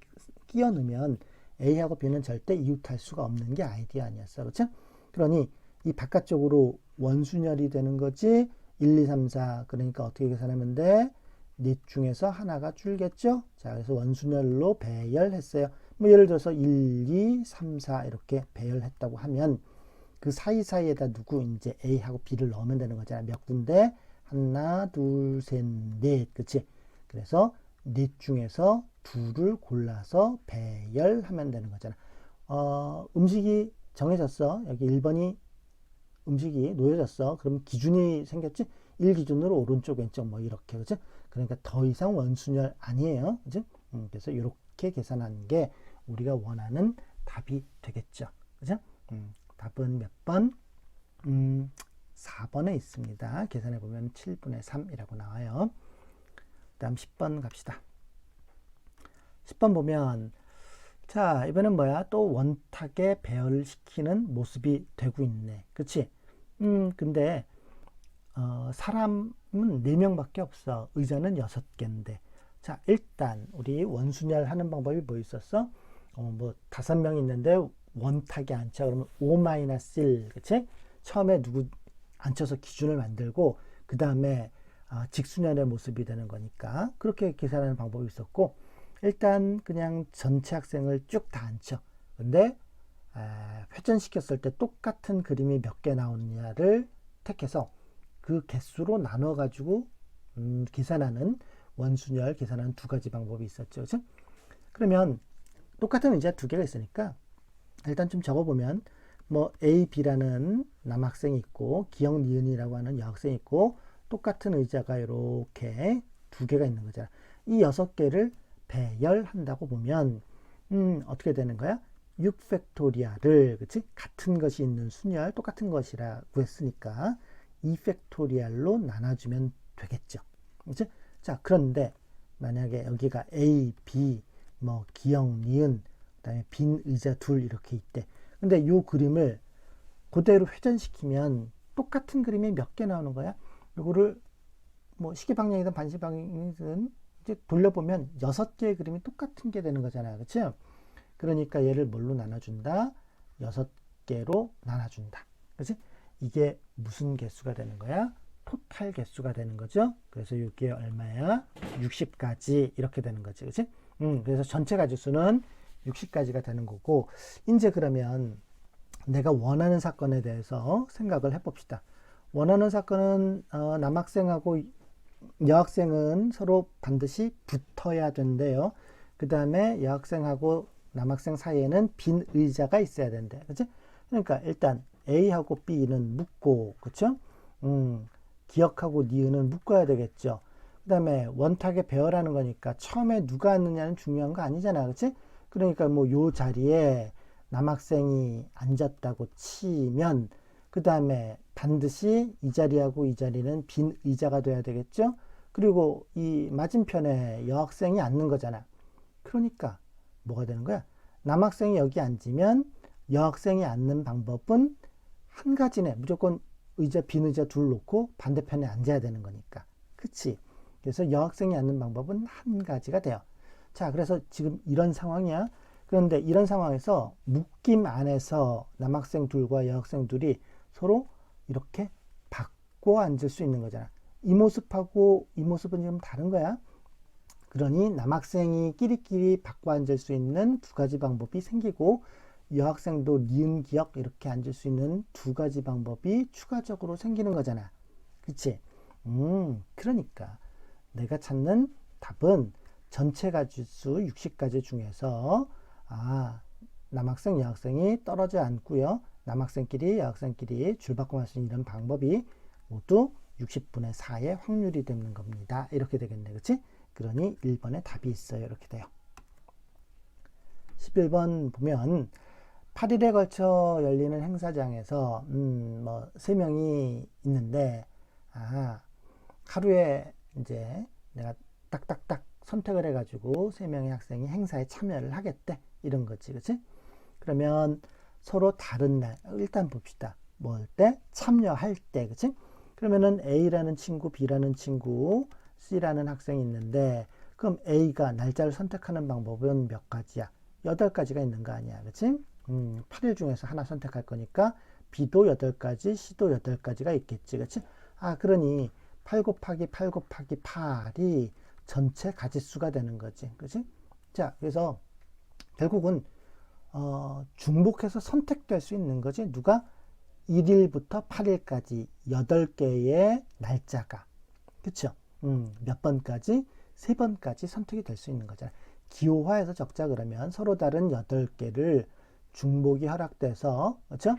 끼워 넣으면 A하고 B는 절대 이웃할 수가 없는 게 아이디어 아니었어. 그렇죠? 그러니 이 바깥쪽으로 원순열이 되는 거지. 1, 2, 3, 4. 그러니까 어떻게 계산하면 돼? 넷 중에서 하나가 줄겠죠? 자, 그래서 원순열로 배열했어요. 뭐 예를 들어서 1, 2, 3, 4 이렇게 배열했다고 하면 그 사이사이에다 누구 이제 A하고 B를 넣으면 되는 거잖아. 몇 군데? 하나, 둘, 셋, 넷. 그치? 그래서 넷 중에서 둘을 골라서 배열하면 되는 거잖아. 음식이 정해졌어. 여기 1번이 음식이 놓여졌어. 그럼 기준이 생겼지? 1 기준으로 오른쪽, 왼쪽 뭐 이렇게. 그죠? 그러니까 더 이상 원순열 아니에요. 그죠? 그래서 이렇게 계산하는 게 우리가 원하는 답이 되겠죠. 그죠? 답은 몇 번? 4번에 있습니다. 계산해 보면 7분의 3이라고 나와요. 다음 10번 갑시다. 10번 보면 자, 이번엔 뭐야? 또 원탁에 배열을 시키는 모습이 되고 있네. 그치? 근데 사람은 4명밖에 없어. 의자는 6개인데. 자, 일단 우리 원순열 하는 방법이 뭐 있었어? 뭐 5명 있는데 원탁에 앉혀. 그러면 5-1, 그치? 처음에 누구 앉혀서 기준을 만들고 그 다음에 직순환의 모습이 되는 거니까 그렇게 계산하는 방법이 있었고, 일단 그냥 전체 학생을 쭉 다 앉혀. 근데 회전시켰을 때 똑같은 그림이 몇 개 나오느냐를 택해서 그 개수로 나눠 가지고 계산하는, 원순열 계산하는 두 가지 방법이 있었죠. 그렇죠? 그러면 똑같은 의자 두 개가 있으니까 일단 좀 적어보면, 뭐 A, B라는 남학생이 있고 기영, 니은이라고 하는 여학생이 있고 똑같은 의자가 이렇게 두 개가 있는 거잖아. 이 6개를 배열한다고 보면 어떻게 되는 거야? 6팩토리얼을, 그치? 같은 것이 있는 순열, 똑같은 것이라고 했으니까 2팩토리얼로 나눠주면 되겠죠. 그치? 자, 그런데 만약에 여기가 A, B, 뭐 기영, 니은, 그다음에 빈 의자 둘 이렇게 있대. 근데 이 그림을 그대로 회전시키면 똑같은 그림이 몇 개 나오는 거야? 이거를 뭐 시계방향이든 반시방향이든 이제 돌려보면 6개의 그림이 똑같은 게 되는 거잖아요. 그렇죠? 그러니까 얘를 뭘로 나눠준다? 6개로 나눠준다. 그렇지? 이게 무슨 개수가 되는 거야? 토탈 개수가 되는 거죠. 그래서 이게 얼마야? 60가지 이렇게 되는 거지. 그렇지? 그래서 전체 가지수는 60가지가 되는 거고, 이제 그러면 내가 원하는 사건에 대해서 생각을 해봅시다. 원하는 사건은 남학생하고 여학생은 서로 반드시 붙어야 된대요. 그 다음에 여학생하고 남학생 사이에는 빈 의자가 있어야 된대. 그치? 그러니까 일단 A하고 B는 묶고, 그쵸? 기억하고 니은은 묶어야 되겠죠. 그 다음에 원탁에 배열하는 거니까 처음에 누가 앉느냐는 중요한 거 아니잖아. 그치? 그러니까 뭐 요 자리에 남학생이 앉았다고 치면 그 다음에 반드시 이 자리하고 이 자리는 빈 의자가 돼야 되겠죠. 그리고 이 맞은편에 여학생이 앉는 거잖아. 그러니까 뭐가 되는 거야? 남학생이 여기 앉으면 여학생이 앉는 방법은 한 가지네. 무조건 의자, 빈 의자 둘 놓고 반대편에 앉아야 되는 거니까. 그치? 그래서 여학생이 앉는 방법은 한 가지가 돼요. 자, 그래서 지금 이런 상황이야. 그런데 이런 상황에서 묶임 안에서 남학생 둘과 여학생 둘이 서로 이렇게 바꿔 앉을 수 있는 거잖아. 이 모습하고 이 모습은 좀 다른 거야. 그러니 남학생이 끼리끼리 바꿔 앉을 수 있는 두 가지 방법이 생기고, 여학생도 니은 기억 이렇게 앉을 수 있는 두 가지 방법이 추가적으로 생기는 거잖아. 그치? 그러니까 내가 찾는 답은 전체 가지수 60가지 중에서 남학생, 여학생이 떨어져 앉고요. 남학생끼리, 여학생끼리 줄 바꿔 갈 수 있는 이런 방법이 모두 60분의 4의 확률이 되는 겁니다. 이렇게 되겠네. 그치? 그러니 1번에 답이 있어요. 이렇게 돼요. 11번 보면 8일에 걸쳐 열리는 행사장에서 뭐 3명이 있는데 하루에 이제 내가 딱딱딱 선택을 해가지고 3명의 학생이 행사에 참여를 하겠대. 이런 거지. 그치? 그러면 서로 다른 날, 일단 봅시다. 뭘 때? 참여할 때. 그치? 그러면은 A라는 친구, B라는 친구, C라는 학생이 있는데, 그럼 A가 날짜를 선택하는 방법은 몇 가지야? 8가지가 있는 거 아니야. 그치? 8일 중에서 하나 선택할 거니까 B도 8가지, C도 8가지가 있겠지. 그치? 그러니 8 곱하기 8 곱하기 8이 전체 가지수가 되는 거지. 그치? 자, 그래서 결국은 중복해서 선택될 수 있는 거지. 누가 1일부터 8일까지 8개의 날짜가, 그쵸? 몇 번까지? 3번까지 선택이 될 수 있는 거잖아. 기호화해서 적자 그러면 서로 다른 8개를 중복이 허락돼서, 그쵸?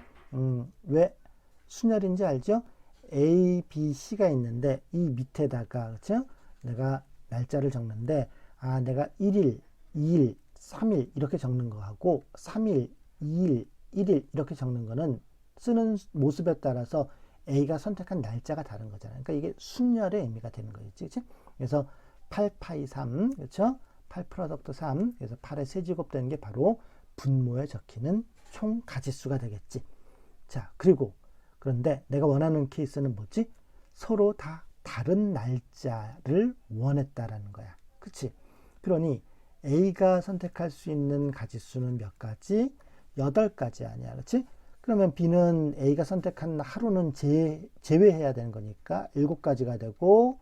왜 순열인지 알죠? A, B, C가 있는데 이 밑에다가, 그쵸? 내가 날짜를 적는데 내가 1일, 2일, 3일 이렇게 적는 거하고 3일, 2일, 1일 이렇게 적는 거는 쓰는 모습에 따라서 A가 선택한 날짜가 다른 거잖아요. 그러니까 이게 순열의 의미가 되는 거겠지. 그치? 그래서 8 파이 3, 그렇죠? 8 프로덕트 3, 그래서 8의 세제곱 되는 게 바로 분모에 적히는 총 가지수가 되겠지. 자, 그런데 내가 원하는 케이스는 뭐지? 서로 다 다른 날짜를 원했다라는 거야. 그치? 그러니 A가 선택할 수 있는 가지수는 몇 가지? 8가지 아니야. 그렇지? 그러면 B는 A가 선택한 하루는 제외해야 되는 거니까 7가지가 되고,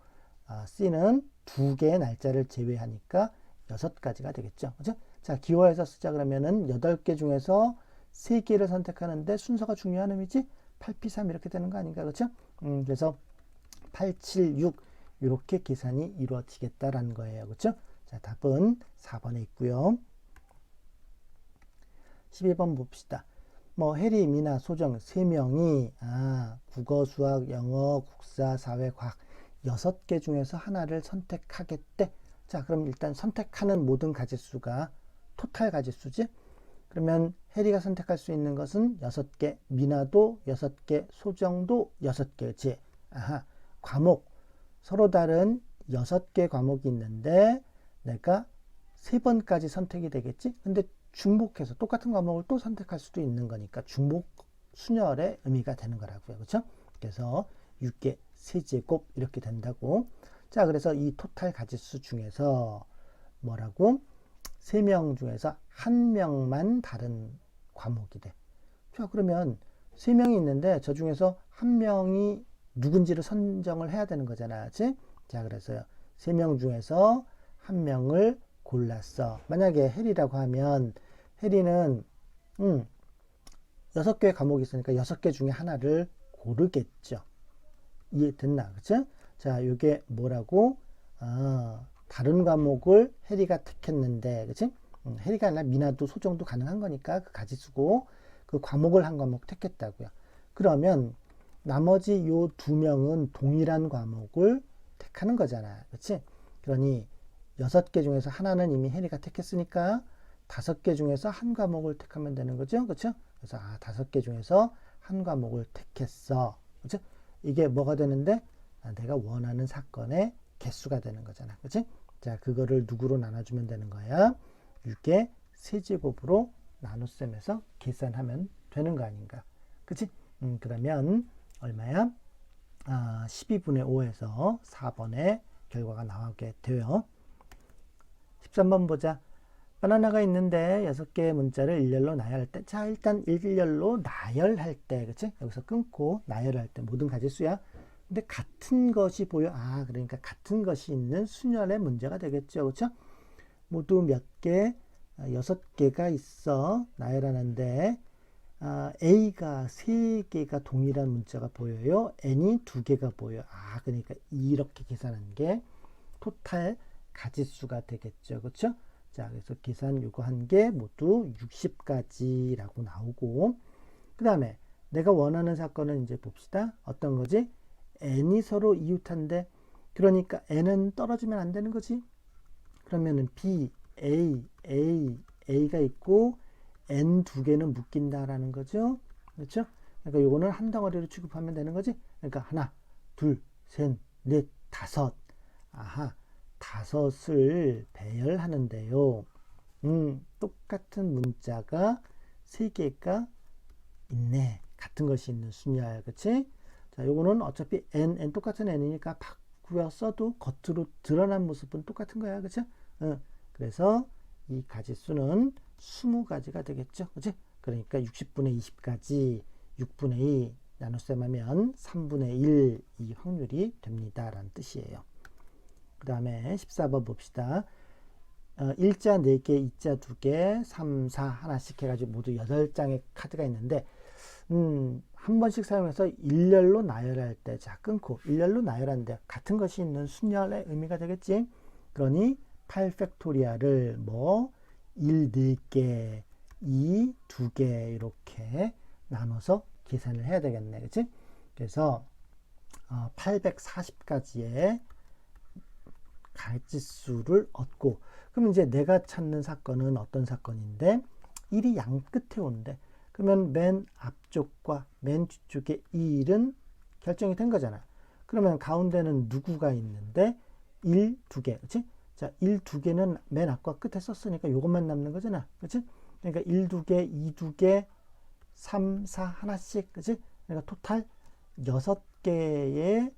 C는 2개의 날짜를 제외하니까 6가지가 되겠죠. 그죠? 자, 기호에서 쓰자 그러면은 8개 중에서 3개를 선택하는데 순서가 중요한 의미지? 8P3 이렇게 되는 거 아닌가? 그렇죠? 그래서 8, 7, 6 이렇게 계산이 이루어지겠다라는 거예요. 그렇죠? 자, 답은 4번에 있고요. 12번 봅시다. 뭐 해리, 미나, 소정 3명이 국어, 수학, 영어, 국사, 사회, 과학 6개 중에서 하나를 선택하겠대. 자, 그럼 일단 선택하는 모든 가지수가 토탈 가지수지? 그러면 해리가 선택할 수 있는 것은 6개, 미나도 6개, 소정도 6개지. 과목 서로 다른 6개 과목이 있는데 내가 3번까지 선택이 되겠지? 근데 중복해서 똑같은 과목을 또 선택할 수도 있는 거니까 중복 순열의 의미가 되는 거라고요. 그렇죠? 그래서 6개 세제곱 이렇게 된다고. 자, 그래서 이 토탈 가지수 중에서 뭐라고? 3명 중에서 1명만 다른 과목이 돼. 자, 그러면 3명이 있는데 저 중에서 1명이 누군지를 선정을 해야 되는 거잖아. 그치? 자, 그래서 3명 중에서 1명을 골랐어. 만약에 해리라고 하면 해리는 6개의 과목이 있으니까 6개 중에 하나를 고르겠죠. 이해됐나? 그쵸? 자, 이게 뭐라고? 다른 과목을 해리가 택했는데, 그치? 해리가 아니라 미나도 소정도 가능한 거니까 그 가지수고 그 과목을 한 과목 택했다고요. 그러면 나머지 요 2명은 동일한 과목을 택하는 거잖아. 그치? 그러니 6개 중에서 하나는 이미 해리가 택했으니까 5개 중에서 한 과목을 택하면 되는 거죠. 그쵸? 그래서 5개 중에서 한 과목을 택했어. 그쵸? 이게 뭐가 되는데? 내가 원하는 사건의 개수가 되는 거잖아. 그치? 자, 그거를 누구로 나눠주면 되는 거야? 6의 세제곱으로 나눗셈에서 계산하면 되는 거 아닌가? 그치? 그러면 얼마야? 12분의 5에서 4번의 결과가 나오게 돼요. 13번 보자. 바나나가 있는데 6개의 문자를 일렬로 나열할 때, 자, 일단 일렬로 나열할 때, 그치? 여기서 끊고 나열할 때 모든 가지수야. 근데 같은 것이 보여. 그러니까 같은 것이 있는 순열의 문제가 되겠죠. 그쵸? 모두 몇 개? 6개가 있어. 나열하는데, A가 3개가 동일한 문자가 보여요. N이 2개가 보여. 그러니까 이렇게 계산한 게 토탈 가지수가 되겠죠. 그쵸? 자, 그래서 계산 요거 한 개 모두 60가지라고 나오고, 그 다음에 내가 원하는 사건은 이제 봅시다. 어떤 거지? n이 서로 이웃한데, 그러니까 n은 떨어지면 안 되는 거지. 그러면은 b, a가 있고 n 2개는 묶인다라는 거죠. 그렇죠? 그러니까 요거는 한 덩어리로 취급하면 되는 거지. 그러니까 하나, 둘, 셋, 넷, 다섯. 다섯을 배열하는데요. 똑같은 문자가 3개가 있네. 같은 것이 있는 순열. 그치? 자, 요거는 어차피 n 똑같은 n이니까 바꾸어 써도 겉으로 드러난 모습은 똑같은 거야. 그쵸? 그래서 이 가지수는 20가지가 되겠죠. 그치? 그러니까 60분의 20가지, 6분의 2 나눗셈 하면 3분의 1 이 확률이 됩니다. 라는 뜻이에요. 그 다음에 14번 봅시다. 일자 4개, 이자 2개, 3, 4 하나씩 해가지고 모두 8장의 카드가 있는데, 한 번씩 사용해서 일렬로 나열할 때, 자, 끊고 일렬로 나열하는데 같은 것이 있는 순열의 의미가 되겠지. 그러니 8팩토리아를 1, 4개, 2, 2개 이렇게 나눠서 계산을 해야 되겠네. 그치? 그래서 840가지의 가지수를 얻고, 그럼 이제 내가 찾는 사건은 어떤 사건인데 1이 양 끝에 온대. 그러면 맨 앞쪽과 맨 뒤쪽의 1은 결정이 된 거잖아. 그러면 가운데는 누구가 있는데 1, 2개. 그치? 자, 1, 2개는 맨 앞과 끝에 썼으니까 이것만 남는 거잖아. 그치? 그러니까 1, 2개, 2, 2개, 3, 4 하나씩. 그치? 그러니까 토탈 6개의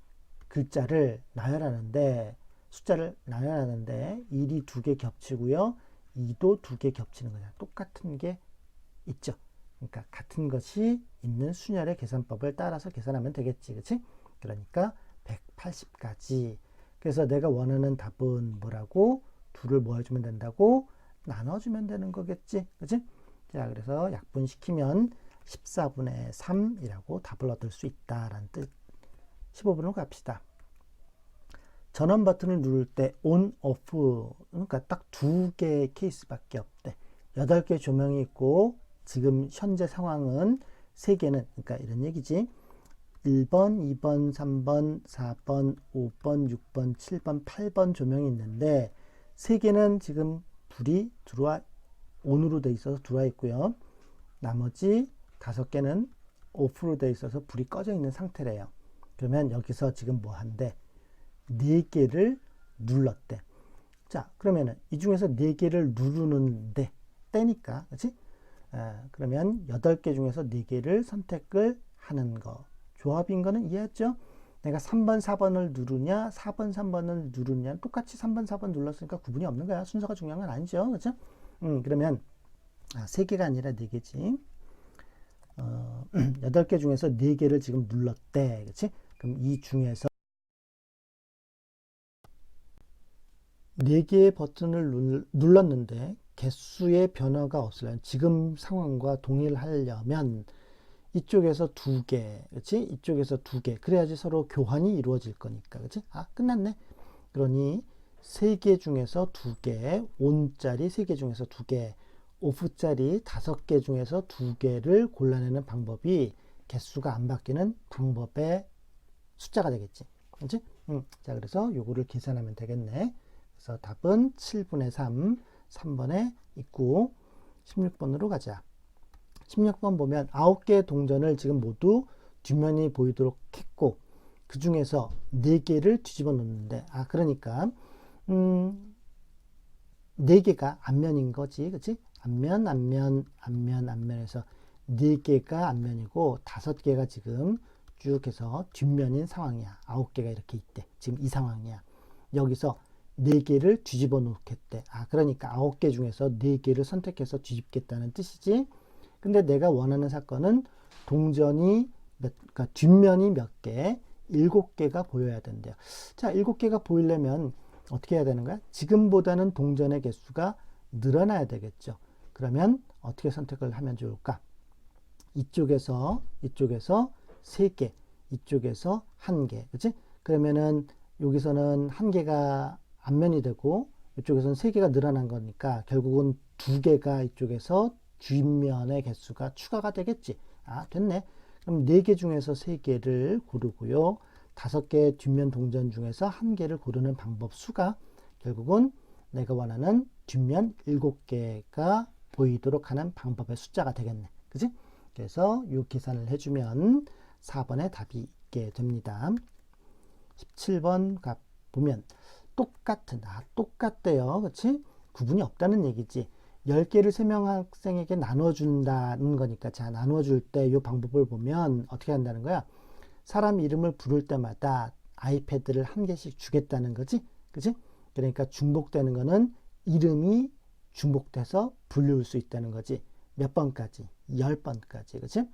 글자를 나열하는데, 숫자를 나열하는데 1이 2개 겹치고요. 2도 2개 겹치는 거잖아. 똑같은 게 있죠. 그러니까 같은 것이 있는 순열의 계산법을 따라서 계산하면 되겠지. 그치? 그러니까 180까지. 그래서 내가 원하는 답은 뭐라고? 2를 뭐 해주면 된다고? 나눠주면 되는 거겠지. 그치? 자, 그래서 약분시키면 14분의 3이라고 답을 얻을 수 있다라는 뜻. 15분으로 갑시다. 전원 버튼을 누를 때 on, off, 그러니까 딱 2개의 케이스밖에 없대. 8개 조명이 있고 지금 현재 상황은 3개는, 그러니까 이런 얘기지. 1번, 2번, 3번, 4번, 5번, 6번, 7번, 8번 조명이 있는데 3개는 지금 불이 on으로 돼 있어서 들어와 있고요. 나머지 5개는 off로 돼 있어서 불이 꺼져 있는 상태래요. 그러면 여기서 지금 뭐 한대? 4개를 눌렀대. 자, 그러면은 이 중에서 4개를 누르는데 때니까, 그렇지? 그러면 8개 중에서 4개를 선택을 하는 거. 조합인 거는 이해했죠? 내가 3번, 4번을 누르냐, 4번, 3번을 누르냐, 똑같이 3번, 4번 눌렀으니까 구분이 없는 거야. 순서가 중요한 건 아니죠. 그렇죠? 그러면 3개가 아니라 4개지. 8개 중에서 4개를 지금 눌렀대. 그렇지? 그럼 이 중에서 4개의 버튼을 눌렀는데 개수의 변화가 없으려면, 지금 상황과 동일하려면 이쪽에서 2개, 그렇지? 이쪽에서 2개. 그래야지 서로 교환이 이루어질 거니까. 그렇지? 끝났네. 그러니 3개 중에서 2개, on짜리 3개 중에서 2개, off짜리 5개 중에서 2개를 골라내는 방법이 개수가 안 바뀌는 방법의 숫자가 되겠지. 그렇지? 자, 그래서 요거를 계산하면 되겠네. 그래서 답은 7분의 3, 3번에 있고 16번으로 가자. 16번 보면 9개의 동전을 지금 모두 뒷면이 보이도록 했고 그 중에서 4개를 뒤집어 놓는데 그러니까 4개가 앞면인 거지. 그치? 앞면, 앞면, 앞면, 앞면에서 4개가 앞면이고 5개가 지금 쭉 해서 뒷면인 상황이야. 9개가 이렇게 있대. 지금 이 상황이야. 여기서 4개를 뒤집어 놓겠대. 그러니까 9개 중에서 4개를 선택해서 뒤집겠다는 뜻이지. 근데 내가 원하는 사건은 동전이 그러니까 뒷면이 몇 개? 7개가 보여야 된대요. 자, 7개가 보이려면 어떻게 해야 되는 거야? 지금보다는 동전의 개수가 늘어나야 되겠죠. 그러면 어떻게 선택을 하면 좋을까? 이쪽에서 3개, 이쪽에서 1개. 그치? 그러면은 여기서는 1개가 앞면이 되고 이쪽에서는 3개가 늘어난 거니까 결국은 2개가 이쪽에서 뒷면의 개수가 추가가 되겠지. 됐네. 그럼 4개 중에서 3개를 고르고요. 5개 뒷면 동전 중에서 1개를 고르는 방법 수가 결국은 내가 원하는 뒷면 7개가 보이도록 하는 방법의 숫자가 되겠네. 그치? 그래서 이 계산을 해주면 4번에 답이 있게 됩니다. 17번 보면 똑같대요. 그치? 구분이 없다는 얘기지. 10개를 3명 학생에게 나눠준다는 거니까, 자, 나눠줄 때 이 방법을 보면 어떻게 한다는 거야? 사람 이름을 부를 때마다 아이패드를 1개씩 주겠다는 거지. 그치? 그러니까 중복되는 거는 이름이 중복돼서 불릴 수 있다는 거지. 몇 번까지? 10번까지. 그치?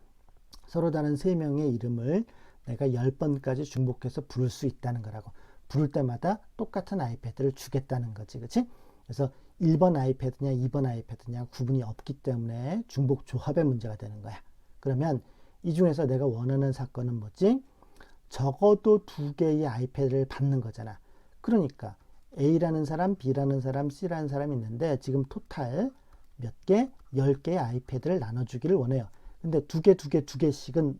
서로 다른 3명의 이름을 내가 10번까지 중복해서 부를 수 있다는 거라고. 부를 때마다 똑같은 아이패드를 주겠다는 거지. 그치? 그래서 1번 아이패드냐 2번 아이패드냐 구분이 없기 때문에 중복 조합의 문제가 되는 거야. 그러면 이 중에서 내가 원하는 사건은 뭐지? 적어도 2개의 아이패드를 받는 거잖아. 그러니까 A라는 사람, B라는 사람, C라는 사람이 있는데 지금 토탈 몇 개? 10개의 아이패드를 나눠주기를 원해요. 근데 2개씩은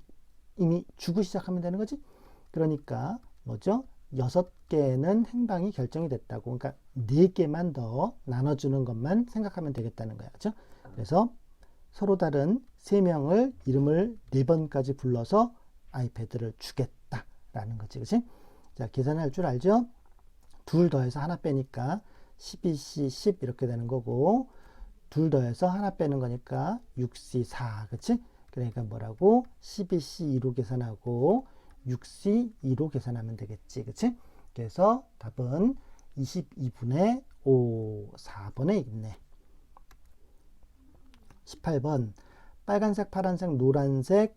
이미 주고 시작하면 되는 거지? 그러니까 뭐죠? 6개는 행방이 결정이 됐다고. 그러니까 4개만 더 나눠주는 것만 생각하면 되겠다는 거야. 그렇죠? 그래서 서로 다른 3명을 이름을 4번까지 불러서 아이패드를 주겠다라는 거지. 그렇지? 자, 계산할 줄 알죠? 2 더해서 하나 빼니까 12C 10 이렇게 되는 거고 2 더해서 하나 빼는 거니까 6C 4. 그렇지? 그러니까 뭐라고? 12C 2로 계산하고 6C 2로 계산하면 되겠지. 그치? 그래서 답은 22분의 5, 4번에 있네. 18번 빨간색, 파란색, 노란색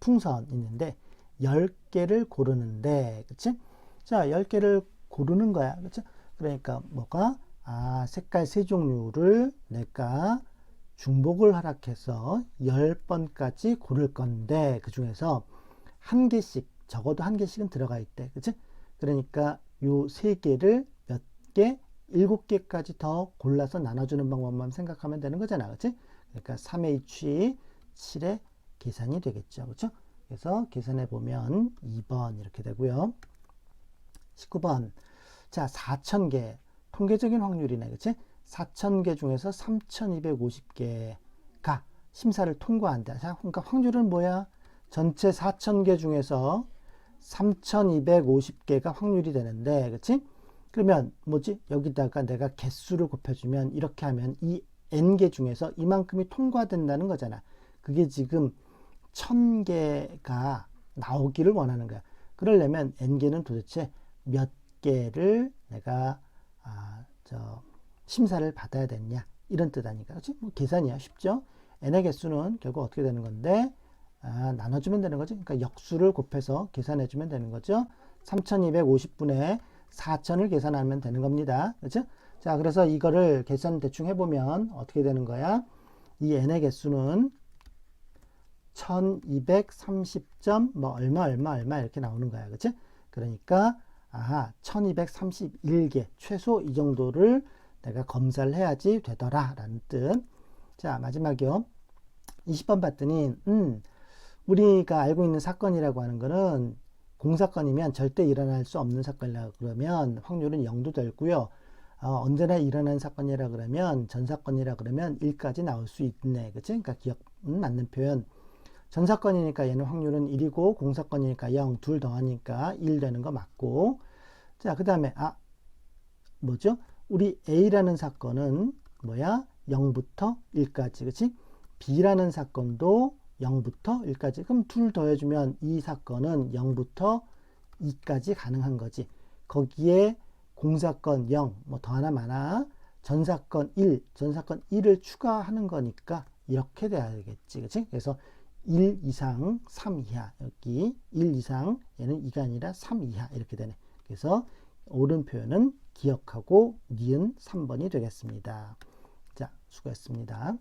풍선 있는데 10개를 고르는데, 그치? 자, 10개를 고르는 거야. 그치? 그러니까 뭐가? 색깔 세 종류를 내가 중복을 허락해서 10번까지 고를 건데, 그 중에서 한 개씩, 적어도 한 개씩은 들어가 있대. 그치? 그러니까 요 세 개를 몇 개? 7개까지 더 골라서 나눠주는 방법만 생각하면 되는 거잖아. 그치? 그러니까 3H 7의 계산이 되겠죠. 그렇죠? 그래서 계산해 보면 2번 이렇게 되고요. 19번. 자, 4,000개. 통계적인 확률이네. 그치? 4,000개 중에서 3,250개가 심사를 통과한다. 자, 그러니까 확률은 뭐야? 전체 4,000개 중에서 3,250개가 확률이 되는데, 그치? 그러면 뭐지? 여기다가 내가 개수를 곱해주면 이렇게 하면 이 n개 중에서 이만큼이 통과된다는 거잖아. 그게 지금 1,000개가 나오기를 원하는 거야. 그러려면 n개는 도대체 몇 개를 내가 심사를 받아야 되느냐, 이런 뜻 아니까. 그렇지? 뭐 계산이야. 쉽죠? n의 개수는 결국 어떻게 되는 건데 나눠주면 되는 거지. 그러니까 역수를 곱해서 계산해주면 되는 거죠. 3,250분의 4,000을 계산하면 되는 겁니다. 그렇죠? 자, 그래서 이거를 계산 대충 해보면 어떻게 되는 거야? 이 n의 개수는 1230점 뭐 얼마 이렇게 나오는 거야. 그치? 그러니까 1231개 최소 이 정도를 내가 검사를 해야지 되더라 라는 뜻. 자, 마지막이요. 20번 봤더니 우리가 알고 있는 사건이라고 하는 거는 공사건이면 절대 일어날 수 없는 사건이라고 그러면 확률은 0도 되고요. 언제나 일어나는 사건이라 그러면 전사건이라 그러면 1까지 나올 수 있네. 그치? 그러니까 기억 맞는 표현. 전사건이니까 얘는 확률은 1이고 공사건이니까 0, 둘 더하니까 1 되는 거 맞고. 자, 그 다음에 뭐죠? 우리 A라는 사건은 뭐야? 0부터 1까지. 그치? B라는 사건도 0부터 1까지. 그럼 둘 더해주면 이 사건은 0부터 2까지 가능한 거지. 거기에 공사건 0, 뭐 더 하나 많아. 전사건 1, 전사건 1을 추가하는 거니까 이렇게 돼야 되겠지. 그치? 그래서 1 이상 3 이하, 여기 1 이상, 얘는 2가 아니라 3 이하 이렇게 되네. 그래서 옳은 표현은 기억하고 니은 3번이 되겠습니다. 자, 수고했습니다.